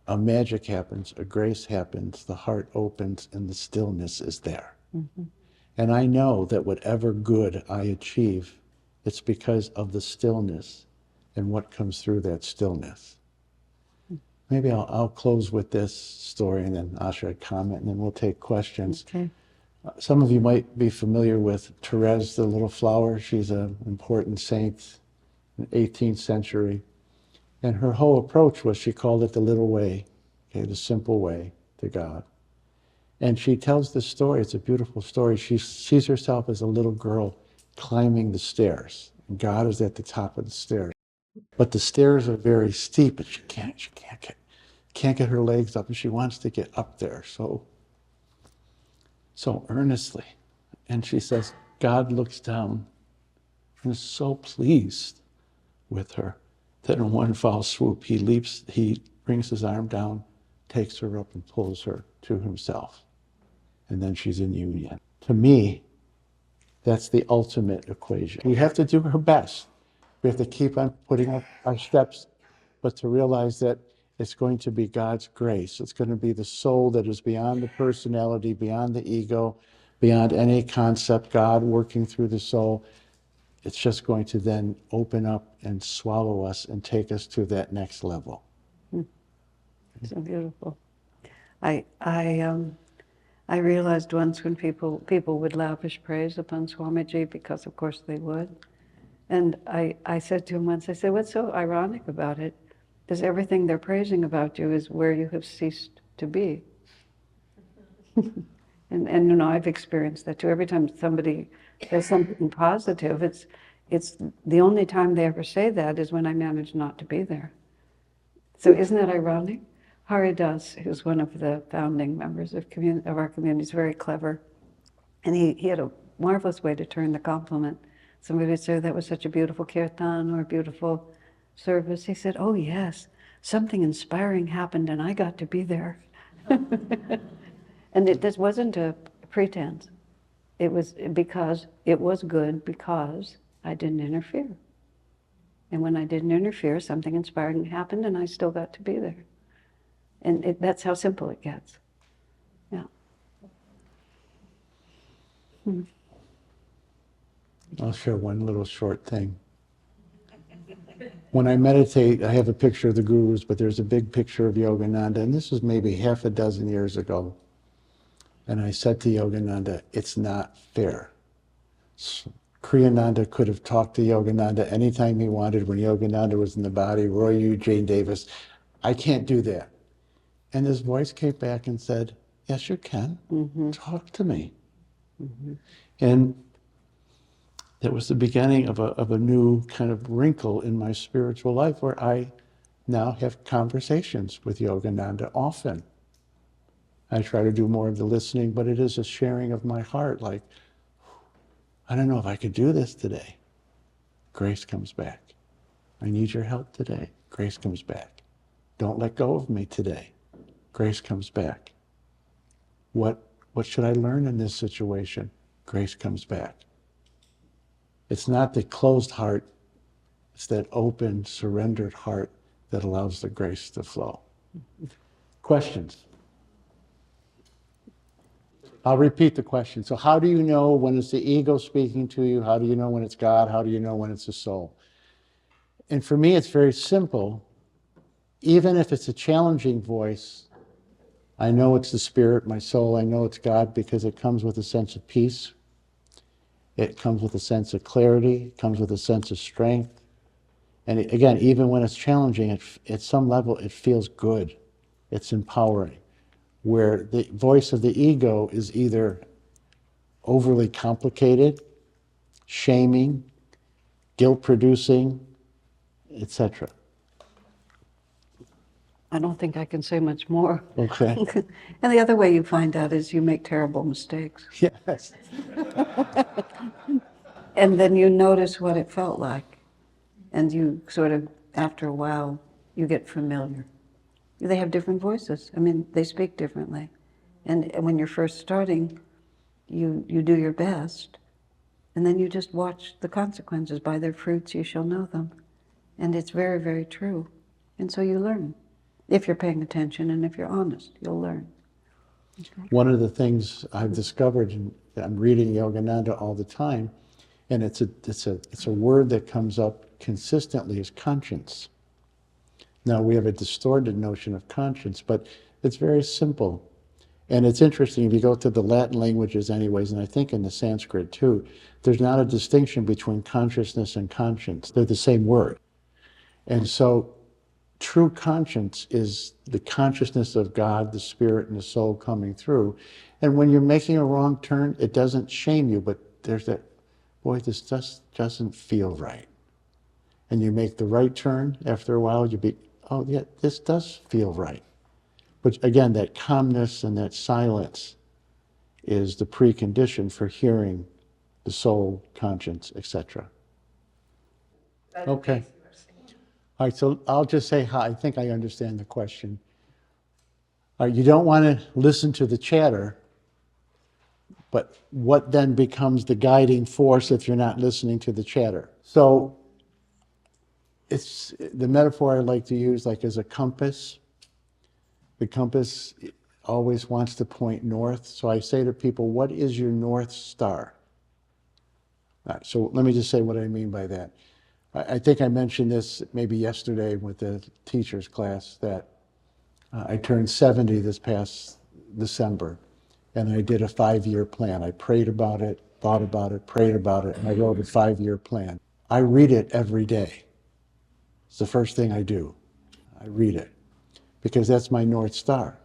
a magic happens, a grace happens, the heart opens, and the stillness is there. Mm-hmm. And I know that whatever good I achieve, it's because of the stillness and what comes through that stillness. Maybe I'll close with this story, and then Asha comment, and then we'll take questions. Okay. Some of you might be familiar with Therese, the little flower. She's an important saint in the 18th century. And her whole approach was, she called it the little way, okay, the simple way to God. And she tells this story, it's a beautiful story. She sees herself as a little girl climbing the stairs. And God is at the top of the stairs. But the stairs are very steep, and she can't get her legs up, and she wants to get up there so earnestly. And she says, God looks down and is so pleased with her that in one foul swoop, he brings his arm down, takes her up and pulls her to himself. And then she's in union. To me, that's the ultimate equation. We have to do our best. We have to keep on putting up our steps, but to realize that it's going to be God's grace. It's going to be the soul that is beyond the personality, beyond the ego, beyond any concept, God working through the soul. It's just going to then open up and swallow us and take us to that next level. So beautiful. I realized once when people would lavish praise upon Swamiji, because of course they would. And I said to him once, I said, what's so ironic about it is everything they're praising about you is where you have ceased to be. And you know, I've experienced that too. Every time somebody says something positive, it's the only time they ever say that is when I manage not to be there. So isn't that ironic? Haridas, who's one of the founding members of our community, is very clever. And he had a marvelous way to turn the compliment. Somebody would say, that was such a beautiful kirtan or a beautiful service. He said, oh yes, something inspiring happened and I got to be there. And this wasn't a pretense. It was because it was good because I didn't interfere. And when I didn't interfere, something inspiring happened and I still got to be there. And that's how simple it gets. Yeah. I'll share one little short thing. When I meditate, I have a picture of the gurus, but there's a big picture of Yogananda, and this was maybe half a dozen years ago. And I said to Yogananda, it's not fair. Kriyananda could have talked to Yogananda anytime he wanted when Yogananda was in the body, Roy Yu, Jane Davis. I can't do that. And his voice came back and said, yes, you can. Mm-hmm. Talk to me. Mm-hmm. And that was the beginning of a new kind of wrinkle in my spiritual life where I now have conversations with Yogananda often. I try to do more of the listening, but it is a sharing of my heart, like, I don't know if I could do this today. Grace comes back. I need your help today. Grace comes back. Don't let go of me today. Grace comes back. What should I learn in this situation? Grace comes back. It's not the closed heart It's that open, surrendered heart that allows the grace to flow. Questions? I'll repeat the question. So how do you know when it's the ego speaking to you? How do you know when it's God? How do you know when it's the soul? And for me, it's very simple. Even if it's a challenging voice, I know it's the Spirit, my soul. I know it's God because it comes with a sense of peace. It comes with a sense of clarity. It comes with a sense of strength. And again, even when it's challenging, at some level, it feels good. It's empowering. Where the voice of the ego is either overly complicated, shaming, guilt-producing, etc. I don't think I can say much more. Okay. And the other way you find out is you make terrible mistakes. Yes. And then you notice what it felt like. And you sort of, after a while, you get familiar. They have different voices. I mean, they speak differently. And when you're first starting, you do your best. And then you just watch the consequences. By their fruits you shall know them. And it's very, very true. And so you learn. If you're paying attention and if you're honest, you'll learn. Okay. One of the things I've discovered, and I'm reading Yogananda all the time, and it's a word that comes up consistently, is conscience. Now we have a distorted notion of conscience, but it's very simple. And it's interesting, if you go to the Latin languages anyways, and I think in the Sanskrit too, there's not a distinction between consciousness and conscience. They're the same word. And so true conscience is the consciousness of God, the Spirit, and the soul coming through. And when you're making a wrong turn, it doesn't shame you, but there's that, boy, this just doesn't feel right. And you make the right turn, after a while, oh yeah, this does feel right. But again, that calmness and that silence is the precondition for hearing the soul, conscience, etc. Okay. All right, so I'll just say hi. I think I understand the question. All right, you don't want to listen to the chatter, but what then becomes the guiding force if you're not listening to the chatter? So it's the metaphor I like to use, like as a compass. The compass always wants to point north. So I say to people, what is your North Star? All right, so let me just say what I mean by that. I think I mentioned this maybe yesterday with the teacher's class that I turned 70 this past December, and I did a 5-year plan. I prayed about it, thought about it, prayed about it, and I wrote a 5-year plan. I read it every day. It's the first thing I do. I read it because that's my North Star.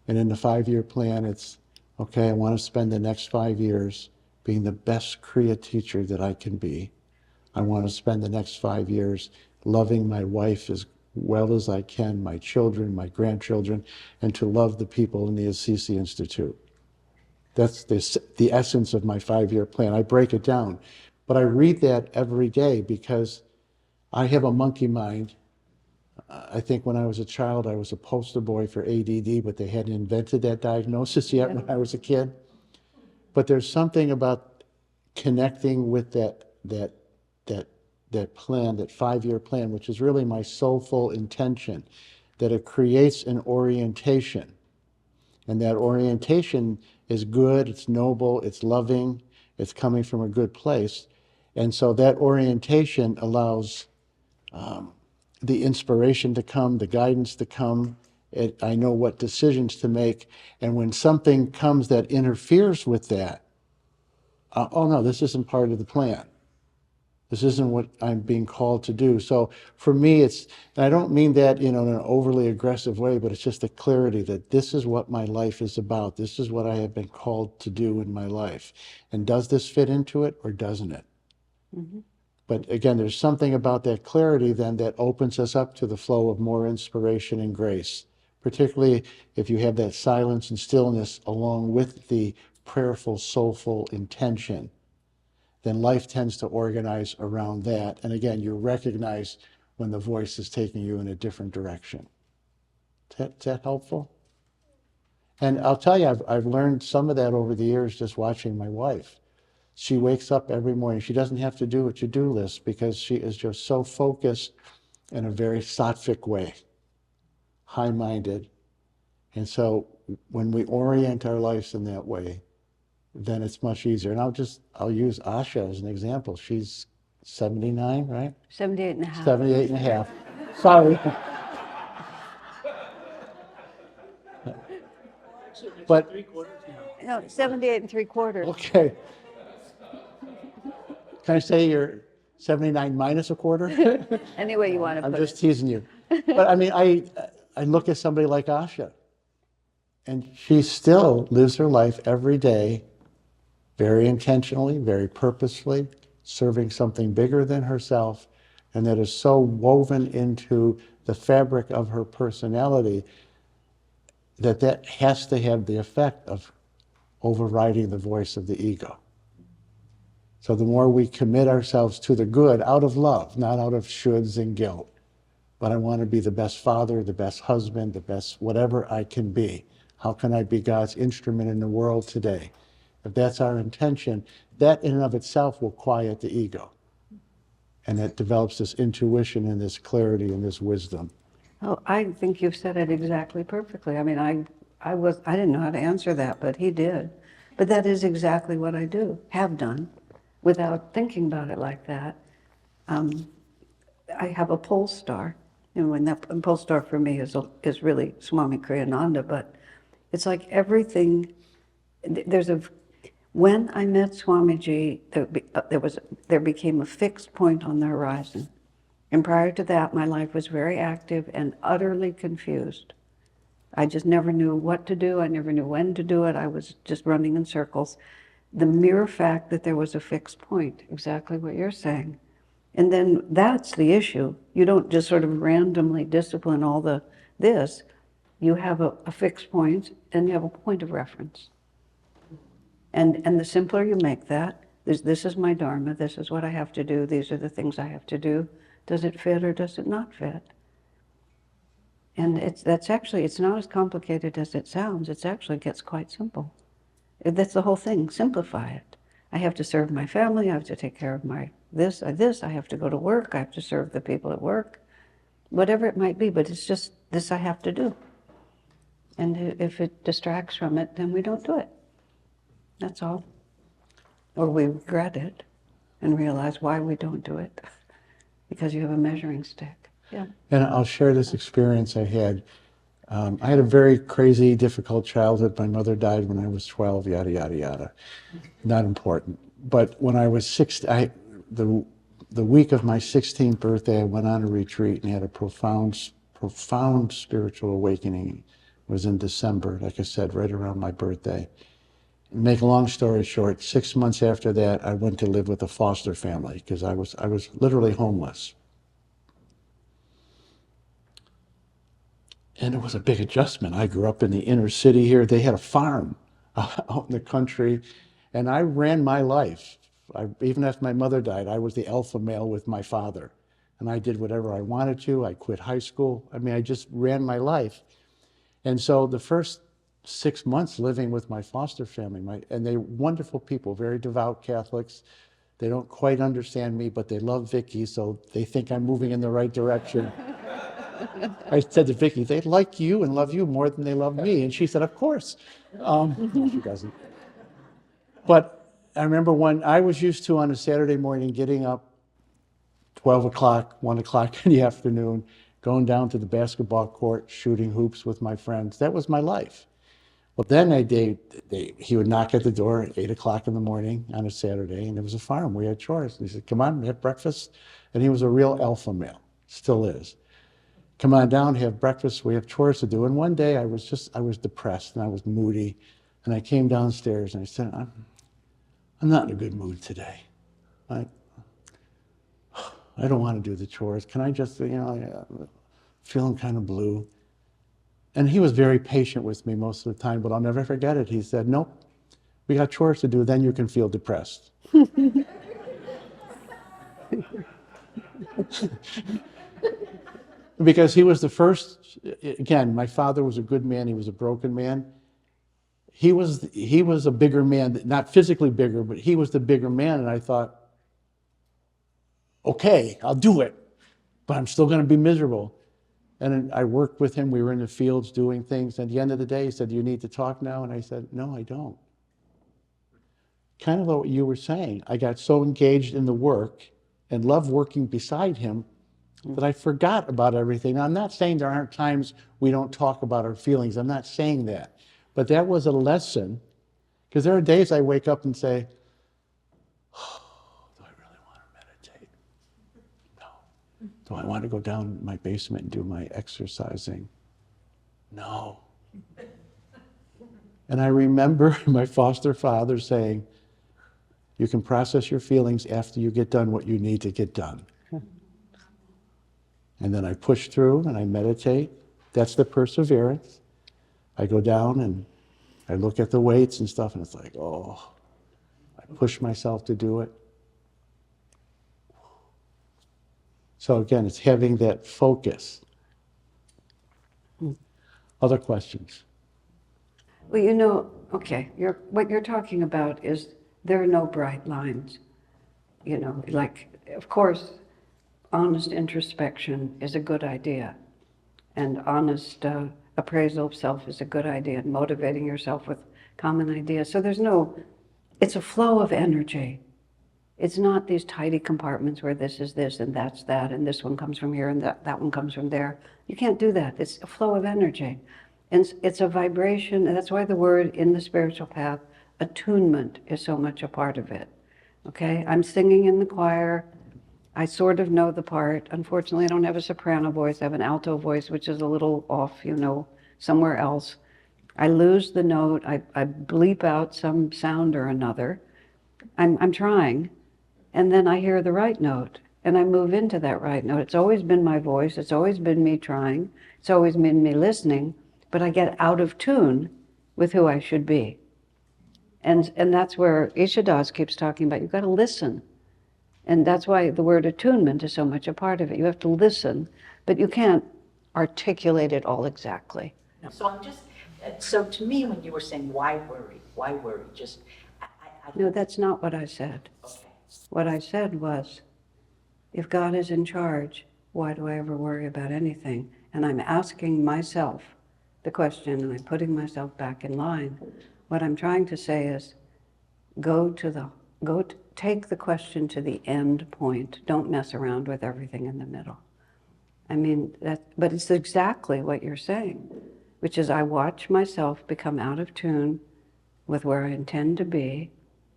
And in the 5-year plan, it's, okay, I want to spend the next 5 years being the best Kriya teacher that I can be. I want to spend the next 5 years loving my wife as well as I can, my children, my grandchildren, and to love the people in the Assisi Institute. That's the essence of my 5-year plan. I break it down. But I read that every day because I have a monkey mind. I think when I was a child, I was a poster boy for ADD, but they hadn't invented that diagnosis yet when I was a kid. But there's something about connecting with that plan, that 5-year plan, which is really my soulful intention, that it creates an orientation. And that orientation is good, it's noble, it's loving, it's coming from a good place. And so that orientation allows the inspiration to come, the guidance to come. I know what decisions to make. And when something comes that interferes with that, oh no, this isn't part of the plan. This isn't what I'm being called to do. So for me, and I don't mean that, in an overly aggressive way, but it's just a clarity that this is what my life is about. This is what I have been called to do in my life. And does this fit into it or doesn't it? Mm-hmm. But again, there's something about that clarity then that opens us up to the flow of more inspiration and grace, particularly if you have that silence and stillness along with the prayerful, soulful intention. Then life tends to organize around that. And again, you recognize when the voice is taking you in a different direction. Is that helpful? And I'll tell you, I've learned some of that over the years just watching my wife. She wakes up every morning. She doesn't have to do a to-do list because she is just so focused in a very sattvic way, high-minded. And so when we orient our lives in that way, then it's much easier. And I'll use Asha as an example. She's 79, right? 78 and a half. 78 and a half. Sorry. But, No, 78 and 3/4. okay. Can I say you're 79 minus a quarter? Any way you want to I'm put just it. teasing you. But I mean, I look at somebody like Asha, and she still lives her life every day very intentionally, very purposefully, serving something bigger than herself, and that is so woven into the fabric of her personality that that has to have the effect of overriding the voice of the ego. So the more we commit ourselves to the good out of love, not out of shoulds and guilt, but I want to be the best father, the best husband, the best whatever I can be. How can I be God's instrument in the world today? If that's our intention, that in and of itself will quiet the ego. And it develops this intuition and this clarity and this wisdom. Oh, I think you've said it exactly perfectly. I mean, I didn't know how to answer that, but he did. But that is exactly what I do, have done, without thinking about it like that. I have a pole star, and when that a pole star for me is really Swami Kriyananda, but it's like everything. When I met Swamiji, there became a fixed point on the horizon. And prior to that, my life was very active and utterly confused. I just never knew what to do. I never knew when to do it. I was just running in circles. The mere fact that there was a fixed point, exactly what you're saying. And then that's the issue. You don't just sort of randomly discipline all this. You have a fixed point and you have a point of reference. And the simpler you make that, this is my dharma, this is what I have to do, these are the things I have to do. Does it fit or does it not fit? And it's not as complicated as it sounds. It actually gets quite simple. That's the whole thing, simplify it. I have to serve my family, I have to take care of this, I have to go to work, I have to serve the people at work, whatever it might be, but it's just this I have to do. And if it distracts from it, then we don't do it. That's all. Or we regret it and realize why we don't do it. Because you have a measuring stick. Yeah. And I'll share this experience I had. I had a very crazy, difficult childhood. My mother died when I was 12, yada, yada, yada. Not important. But when I was the week of my 16th birthday, I went on a retreat and had a profound spiritual awakening. It was in December, like I said, right around my birthday. Make a long story short, 6 months after that, I went to live with a foster family because I was literally homeless. And it was a big adjustment. I grew up in the inner city here. They had a farm out in the country, and I ran my life. Even after my mother died, I was the alpha male with my father. And I did whatever I wanted to. I quit high school. I mean, I just ran my life. And so the first 6 months living with my foster family, and they're wonderful people, very devout Catholics. They don't quite understand me, but they love Vicky, so they think I'm moving in the right direction. I said to Vicky, they like you and love you more than they love me. And she said, of course. No, she doesn't. But I remember when I was used to on a Saturday morning getting up 12 o'clock, 1 o'clock in the afternoon, going down to the basketball court, shooting hoops with my friends. That was my life. Well, then he would knock at the door at 8 o'clock in the morning on a Saturday, and it was a farm. We had chores. And he said, come on, have breakfast. And he was a real alpha male, still is. Come on down, have breakfast. We have chores to do. And one day I was depressed and I was moody. And I came downstairs and I said, I'm not in a good mood today. I don't want to do the chores. Can I just, feeling kind of blue. And he was very patient with me most of the time, but I'll never forget it. He said, nope, we got chores to do, then you can feel depressed. Because he was the first, again, my father was a good man, he was a broken man. he was a bigger man, not physically bigger, but he was the bigger man. And I thought, okay, I'll do it, but I'm still going to be miserable. And I worked with him. We were in the fields doing things. At the end of the day, he said, "Do you need to talk now?" And I said, "No, I don't." Kind of what you were saying. I got so engaged in the work and loved working beside him that I forgot about everything. Now, I'm not saying there aren't times we don't talk about our feelings. I'm not saying that. But that was a lesson, because there are days I wake up and say, "Oh, do I really want to meditate? No. Do I want to go down in my basement and do my exercising? No." And I remember my foster father saying, "You can process your feelings after you get done what you need to get done." And then I push through and I meditate. That's the perseverance. I go down and I look at the weights and stuff, and it's like, oh, I push myself to do it. So again, it's having that focus. Other questions? Well, you know, okay, what you're talking about is there are no bright lines. You know, like, of course, honest introspection is a good idea, and honest appraisal of self is a good idea, and motivating yourself with common ideas. So it's a flow of energy. It's not these tidy compartments where this is this and that's that, and this one comes from here and that one comes from there. You can't do that. It's a flow of energy. And it's a vibration, and that's why the word in the spiritual path, attunement, is so much a part of it. Okay? I'm singing in the choir. I sort of know the part. Unfortunately, I don't have a soprano voice. I have an alto voice, which is a little off, you know, somewhere else. I lose the note. I bleep out some sound or another. I'm trying. And then I hear the right note, and I move into that right note. It's always been my voice. It's always been me trying. It's always been me listening. But I get out of tune with who I should be. And that's where Isha Das keeps talking about, you've got to listen. And that's why the word attunement is so much a part of it. You have to listen, but you can't articulate it all exactly. So to me, when you were saying, why worry? Why worry? No, that's not what I said. Okay. What I said was, if God is in charge, why do I ever worry about anything? And I'm asking myself the question, and I'm putting myself back in line. What I'm trying to say is, take the question to the end point. Don't mess around with everything in the middle. I mean, but it's exactly what you're saying, which is I watch myself become out of tune with where I intend to be,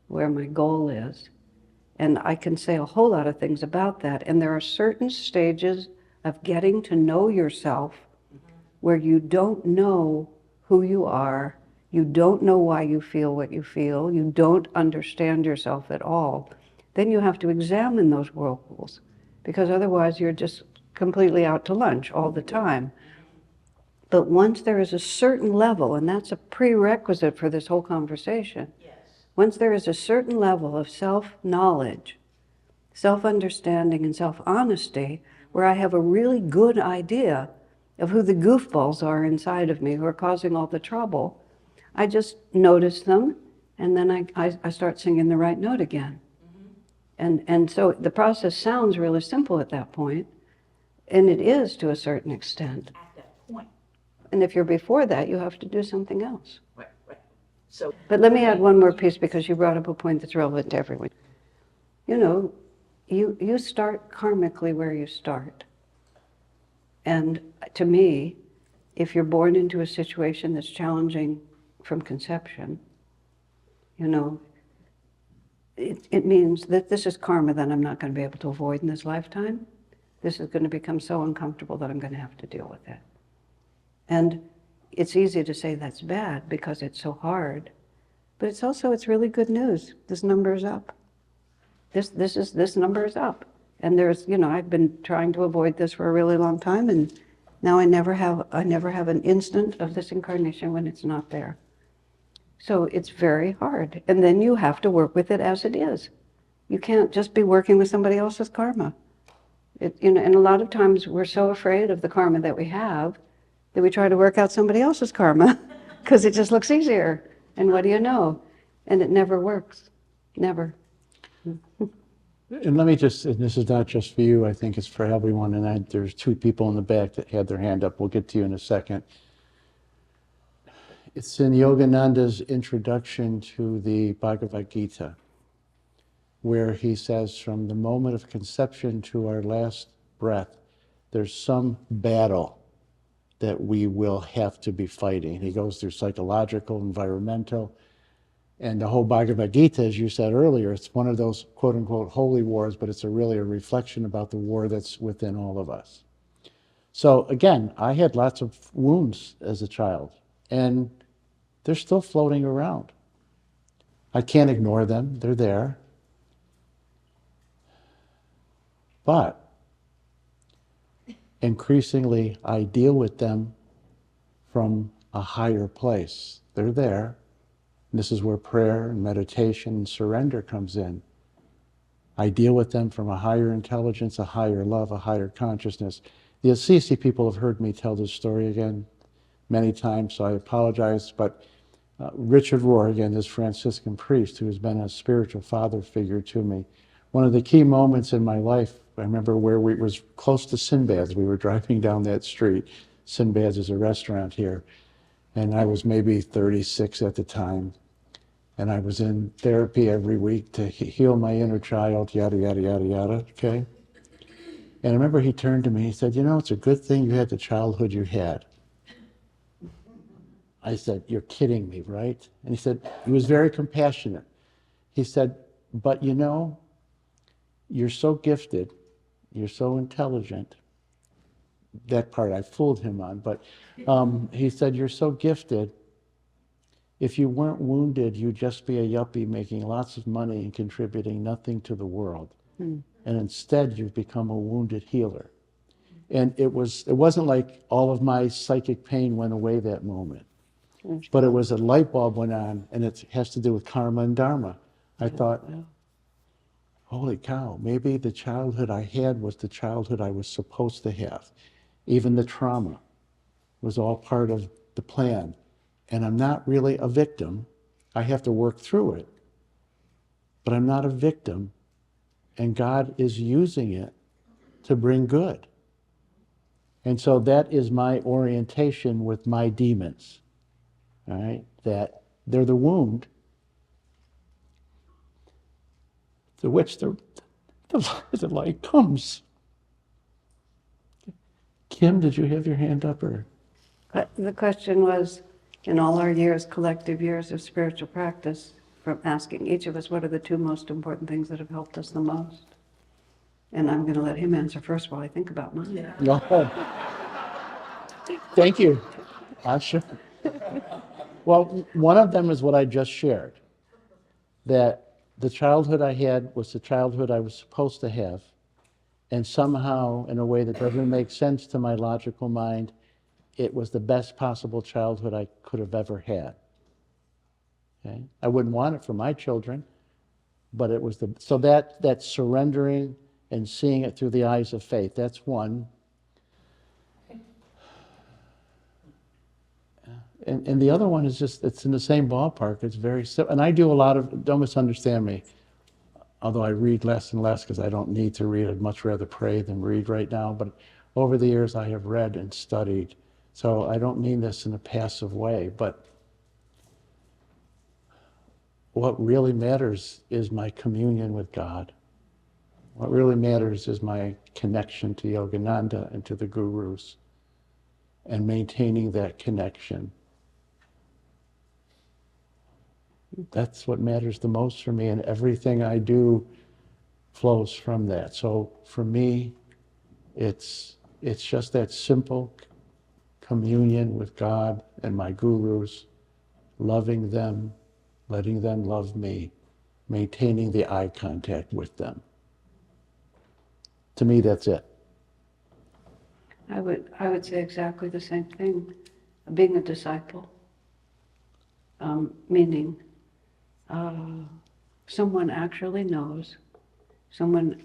where my goal is, and I can say a whole lot of things about that. And there are certain stages of getting to know yourself where you don't know who you are, you don't know why you feel what you feel, you don't understand yourself at all. Then you have to examine those whirlpools, because otherwise you're just completely out to lunch all the time. But once there is a certain level, and that's a prerequisite for this whole conversation, Yes. once there is a certain level of self-knowledge, self-understanding, and self-honesty, where I have a really good idea of who the goofballs are inside of me who are causing all the trouble, I just notice them, and then I start singing the right note again. Mm-hmm. And so the process sounds really simple at that point, and it is to a certain extent. At that point. And if you're before that, you have to do something else. Right. So, But let me add one more piece, because you brought up a point that's relevant to everyone. You know, you start karmically where you start. And to me, if you're born into a situation that's challenging from conception, you know, it means that this is karma that I'm not going to be able to avoid in this lifetime. This is going to become so uncomfortable that I'm going to have to deal with it. And it's easy to say that's bad because it's so hard, but it's really good news. This number is up. This number is up. And there's, you know, I've been trying to avoid this for a really long time, and now I never have an instant of this incarnation when it's not there. So it's very hard. And then you have to work with it as it is. You can't just be working with somebody else's karma. You know, and a lot of times we're so afraid of the karma that we have that we try to work out somebody else's karma because it just looks easier. And what do you know? And it never works. Never. And let me just, and this is not just for you, I think it's for everyone, and there's two people in the back that had their hand up. We'll get to you in a second. It's in Yogananda's introduction to the Bhagavad Gita, where he says, from the moment of conception to our last breath, there's some battle that we will have to be fighting. He goes through psychological, environmental, and the whole Bhagavad Gita, as you said earlier, it's one of those quote unquote holy wars, but it's really a reflection about the war that's within all of us. So again, I had lots of wounds as a child, and they're still floating around. I can't ignore them, they're there. But increasingly, I deal with them from a higher place. They're there. And this is where prayer and meditation and surrender comes in. I deal with them from a higher intelligence, a higher love, a higher consciousness. The Assisi people have heard me tell this story again many times, so I apologize, but Richard Rohr, again, this Franciscan priest who has been a spiritual father figure to me, one of the key moments in my life, I remember where we was close to Sinbad's. We were driving down that street. Sinbad's is a restaurant here. And I was maybe 36 at the time. And I was in therapy every week to heal my inner child, yada, yada, yada, yada, okay? And I remember he turned to me, he said, you know, it's a good thing you had the childhood you had. I said, you're kidding me, right? And he said, he was very compassionate. He said, but you know, you're so gifted, you're so intelligent. That part I fooled him on, but he said, you're so gifted. If you weren't wounded, you'd just be a yuppie making lots of money and contributing nothing to the world. And instead, you've become a wounded healer. And it wasn't like all of my psychic pain went away that moment. But it was a light bulb went on, and it has to do with karma and dharma. I thought, holy cow, maybe the childhood I had was the childhood I was supposed to have. Even the trauma was all part of the plan. And I'm not really a victim. I have to work through it. But I'm not a victim. And God is using it to bring good. And so that is my orientation with my demons. All right? That they're the wound to which the light comes. Kim, did you have your hand up? Or? The question was, in all our years, collective years of spiritual practice, from asking each of us, what are the two most important things that have helped us the most? And I'm going to let him answer first while I think about mine. No. Thank you, Asha. Well, one of them is what I just shared, that the childhood I had was the childhood I was supposed to have, and somehow, in a way that doesn't make sense to my logical mind, it was the best possible childhood I could have ever had. Okay? I wouldn't want it for my children, but it was so that surrendering and seeing it through the eyes of faith, that's one. And the other one is just, it's in the same ballpark. It's very simple. And I do a lot of, don't misunderstand me, although I read less and less because I don't need to read. I'd much rather pray than read right now. But over the years, I have read and studied. So I don't mean this in a passive way. But what really matters is my communion with God. What really matters is my connection to Yogananda and to the gurus and maintaining that connection. That's what matters the most for me, and everything I do flows from that. So for me, it's just that simple communion with God and my gurus, loving them, letting them love me, maintaining the eye contact with them. To me, that's it. I would say exactly the same thing. Being a disciple, meaning someone actually knows, someone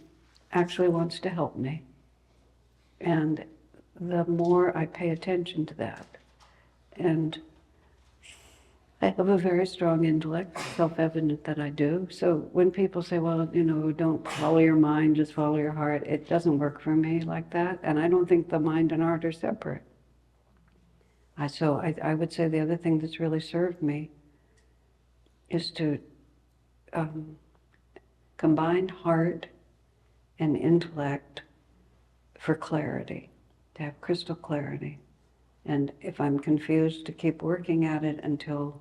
actually wants to help me, and the more I pay attention to that, and I have a very strong intellect, self-evident that I do. So when people say, well, don't follow your mind, just follow your heart, it doesn't work for me like that. And I don't think the mind and heart are separate. I would say the other thing that's really served me is to combine heart and intellect for clarity, to have crystal clarity. And if I'm confused, to keep working at it until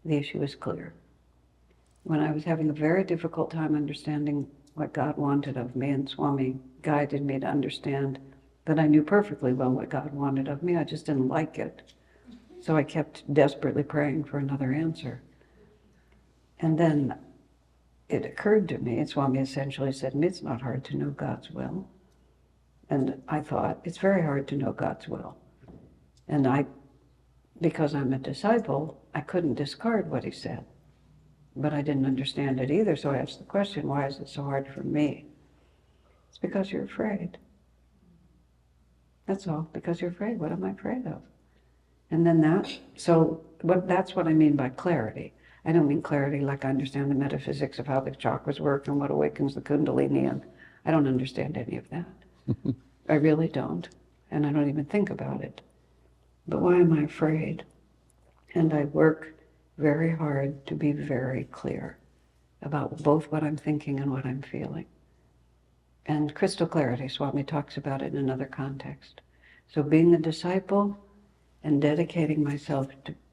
the issue is clear. When I was having a very difficult time understanding what God wanted of me, and Swami guided me to understand that I knew perfectly well what God wanted of me, I just didn't like it. So I kept desperately praying for another answer. And then it occurred to me, and Swami essentially said to me, it's not hard to know God's will. And I thought, it's very hard to know God's will. And because I'm a disciple, I couldn't discard what he said. But I didn't understand it either, so I asked the question, why is it so hard for me? It's because you're afraid. That's all, because you're afraid. What am I afraid of? And then that's what I mean by clarity. I don't mean clarity like I understand the metaphysics of how the chakras work and what awakens the kundalini, and I don't understand any of that. I really don't, and I don't even think about it. But why am I afraid? And I work very hard to be very clear about both what I'm thinking and what I'm feeling. And crystal clarity, Swami talks about it in another context. So being a disciple and dedicating myself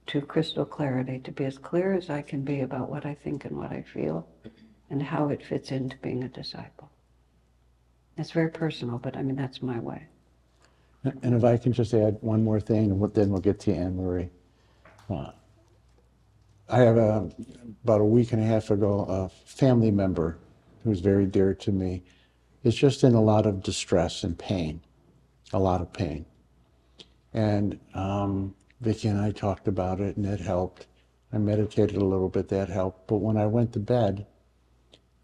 to crystal clarity, to be as clear as I can be about what I think and what I feel and how it fits into being a disciple. It's very personal, but I mean, that's my way. And if I can just add one more thing, and then we'll get to Anne Marie. I have about a week and a half ago, a family member who's very dear to me is just in a lot of distress and pain, a lot of pain. And Vicki and I talked about it, and it helped. I meditated a little bit, that helped. But when I went to bed,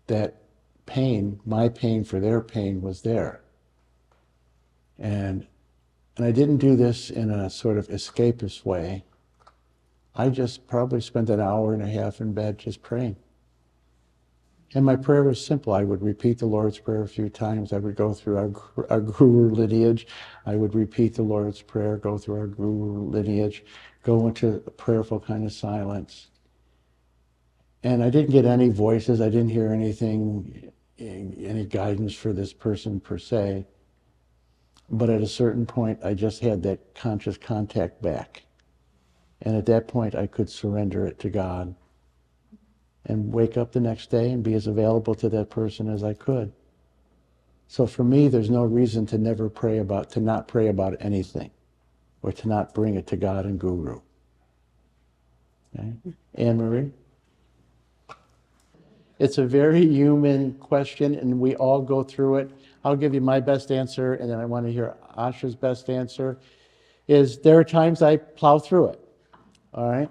that pain, my pain for their pain, was there. And I didn't do this in a sort of escapist way. I just probably spent an hour and a half in bed just praying. And my prayer was simple. I would repeat the Lord's Prayer a few times. I would go through our guru lineage. I would repeat the Lord's Prayer, go through our guru lineage, go into a prayerful kind of silence. And I didn't get any voices. I didn't hear anything, any guidance for this person per se. But at a certain point, I just had that conscious contact back. And at that point, I could surrender it to God and wake up the next day and be as available to that person as I could. So for me, there's no reason to not pray about anything, or to not bring it to God and Guru. Okay? Anne Marie? It's a very human question, and we all go through it. I'll give you my best answer, and then I want to hear Asha's best answer. There are times I plow through it. All right?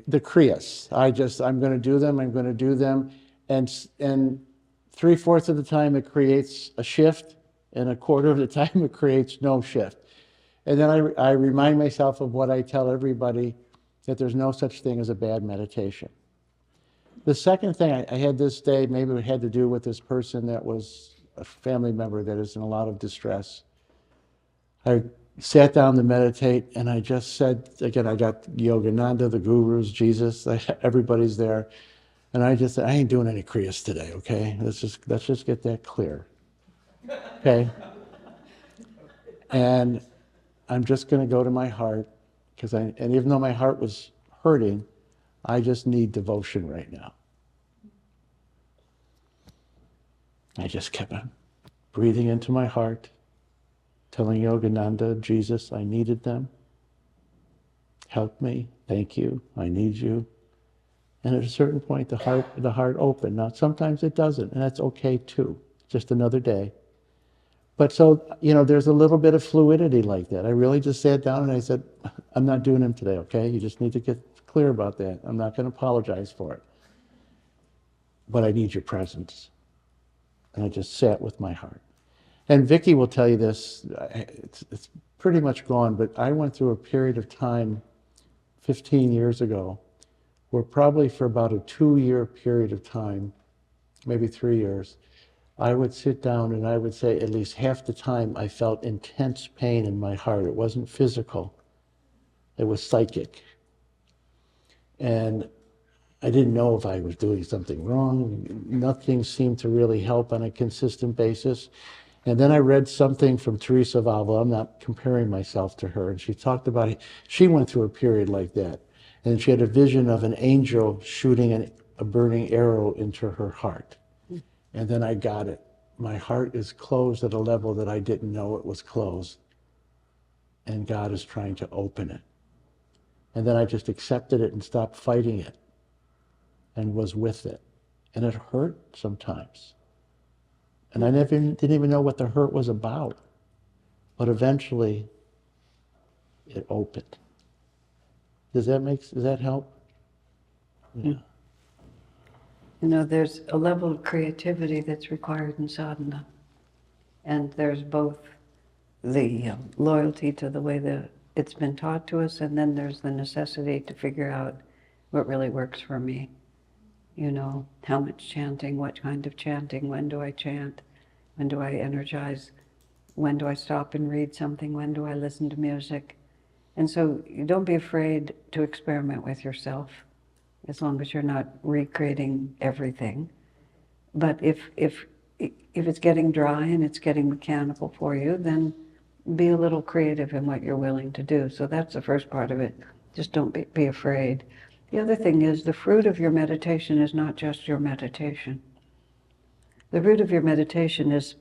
The Kriyas. I'm going to do them, and 3/4 of the time it creates a shift, and 1/4 of the time it creates no shift. And then I remind myself of what I tell everybody, that there's no such thing as a bad meditation. The second thing I had this day, maybe it had to do with this person that was a family member that is in a lot of distress. I sat down to meditate, and I just said, again, I got Yogananda, the gurus, Jesus, everybody's there. And I just said, I ain't doing any Kriyas today, okay? Let's just get that clear, okay? And I'm just going to go to my heart, and even though my heart was hurting, I just need devotion right now. I just kept on breathing into my heart, telling Yogananda, Jesus, I needed them. Help me. Thank you. I need you. And at a certain point, the heart opened. Now, sometimes it doesn't, and that's okay too. Just another day. But so, there's a little bit of fluidity like that. I really just sat down and I said, I'm not doing them today, okay? You just need to get clear about that. I'm not going to apologize for it. But I need your presence. And I just sat with my heart. And Vicki will tell you this, it's pretty much gone, but I went through a period of time 15 years ago, where probably for about a 2-year period of time, maybe 3 years, I would sit down and I would say at least half the time I felt intense pain in my heart. It wasn't physical, it was psychic. And I didn't know if I was doing something wrong. Nothing seemed to really help on a consistent basis. And then I read something from Teresa of Avila. I'm not comparing myself to her. And she talked about it. She went through a period like that. And she had a vision of an angel shooting a burning arrow into her heart. And then I got it. My heart is closed at a level that I didn't know it was closed. And God is trying to open it. And then I just accepted it and stopped fighting it and was with it. And it hurt sometimes. And I didn't even know what the hurt was about. But eventually, it opened. Does that help? Yeah. You know, there's a level of creativity that's required in sadhana. And there's both the loyalty to the way that it's been taught to us, and then there's the necessity to figure out what really works for me. You know, how much chanting, what kind of chanting, when do I chant, when do I energize, when do I stop and read something, when do I listen to music. And so you don't be afraid to experiment with yourself, as long as you're not recreating everything. But if it's getting dry and it's getting mechanical for you, then be a little creative in what you're willing to do. So that's the first part of it. Just don't be afraid. The other thing is the fruit of your meditation is not just your meditation. The fruit of your meditation is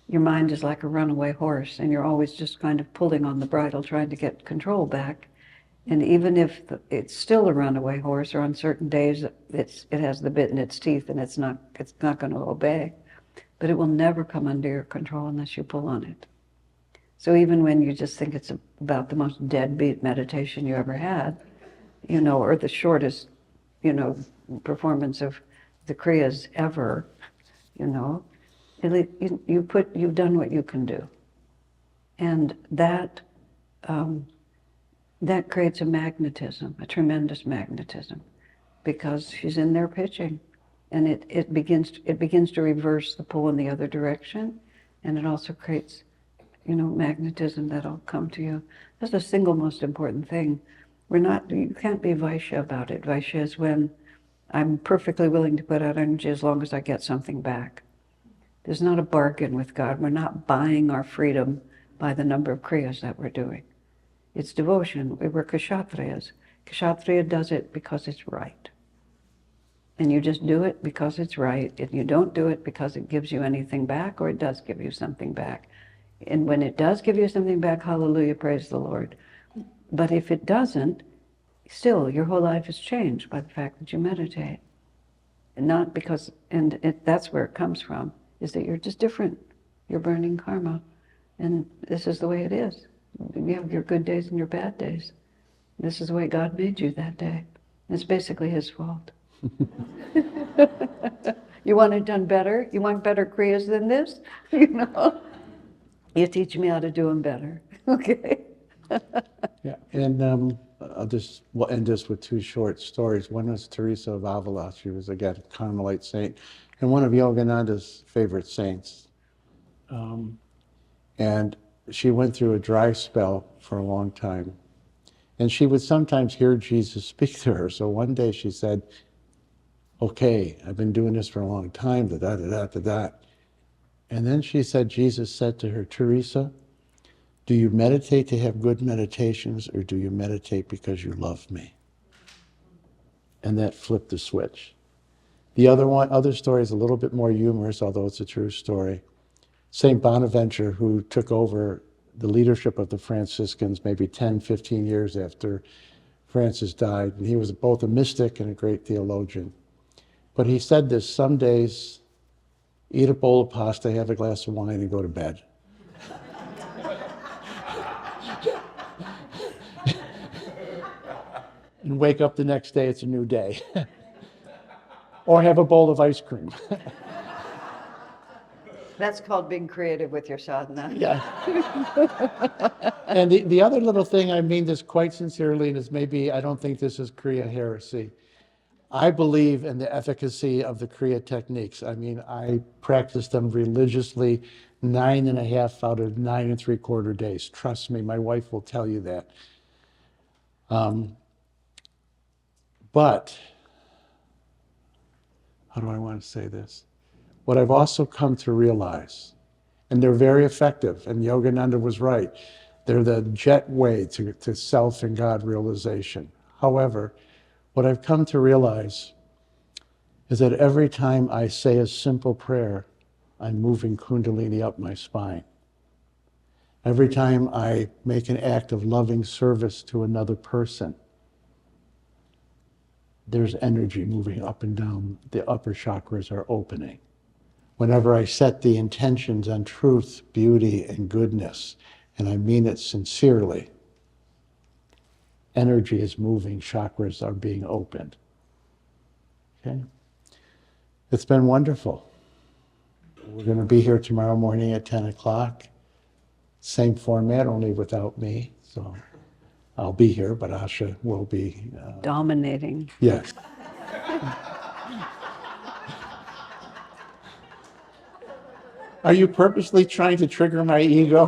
your mind is like a runaway horse, and you're always just kind of pulling on the bridle, trying to get control back. And even if it's still a runaway horse, or on certain days it has the bit in its teeth and it's not going to obey, but it will never come under your control unless you pull on it. So even when you just think it's about the most deadbeat meditation you ever had, you know, or the shortest, you know, performance of the Kriyas ever, you know, you've done what you can do. And that creates a magnetism, a tremendous magnetism, because she's in there pitching, and it begins to reverse the pull in the other direction, and it also creates, you know, magnetism that'll come to you. That's the single most important thing. You can't be Vaishya about it. Vaishya is when I'm perfectly willing to put out energy as long as I get something back. There's not a bargain with God. We're not buying our freedom by the number of kriyas that we're doing. It's devotion. We're kshatriyas. Kshatriya does it because it's right. And you just do it because it's right. If you don't do it because it gives you anything back, or it does give you something back. And when it does give you something back, hallelujah, praise the Lord. But if it doesn't, still your whole life is changed by the fact that you meditate. And not because, that's where it comes from, is that you're just different. You're burning karma. And this is the way it is. You have your good days and your bad days. This is the way God made you that day. It's basically His fault. You want it done better? You want better kriyas than this? You know? You teach me how to do them better. Okay? Yeah, and we'll end this with 2 short stories. One was Teresa of Avila. She was, again, a Carmelite saint, and one of Yogananda's favorite saints. And she went through a dry spell for a long time. And she would sometimes hear Jesus speak to her. So one day she said, okay, I've been doing this for a long time, da-da-da-da-da-da. And then she said, Jesus said to her, Teresa, do you meditate to have good meditations, or do you meditate because you love me? And that flipped the switch. The other story is a little bit more humorous, although it's a true story. St. Bonaventure, who took over the leadership of the Franciscans maybe 10, 15 years after Francis died, and he was both a mystic and a great theologian. But he said this: some days, eat a bowl of pasta, have a glass of wine, and go to bed. And wake up the next day, it's a new day. Or have a bowl of ice cream. That's called being creative with your sadhana. Yeah. And the other little thing, I mean this quite sincerely, and is maybe, I don't think this is Kriya heresy. I believe in the efficacy of the Kriya techniques. I mean, I practice them religiously 9.5 out of 9 3/4 days. Trust me, my wife will tell you that. But, how do I want to say this? What I've also come to realize, and they're very effective, and Yogananda was right, they're the jet way to self and God realization. However, what I've come to realize is that every time I say a simple prayer, I'm moving Kundalini up my spine. Every time I make an act of loving service to another person, there's energy moving up and down. The upper chakras are opening. Whenever I set the intentions on truth, beauty, and goodness, and I mean it sincerely, energy is moving, chakras are being opened. Okay? It's been wonderful. We're going to be here tomorrow morning at 10 o'clock. Same format, only without me. So I'll be here, but Asha will be. Dominating. Yes. Are you purposely trying to trigger my ego?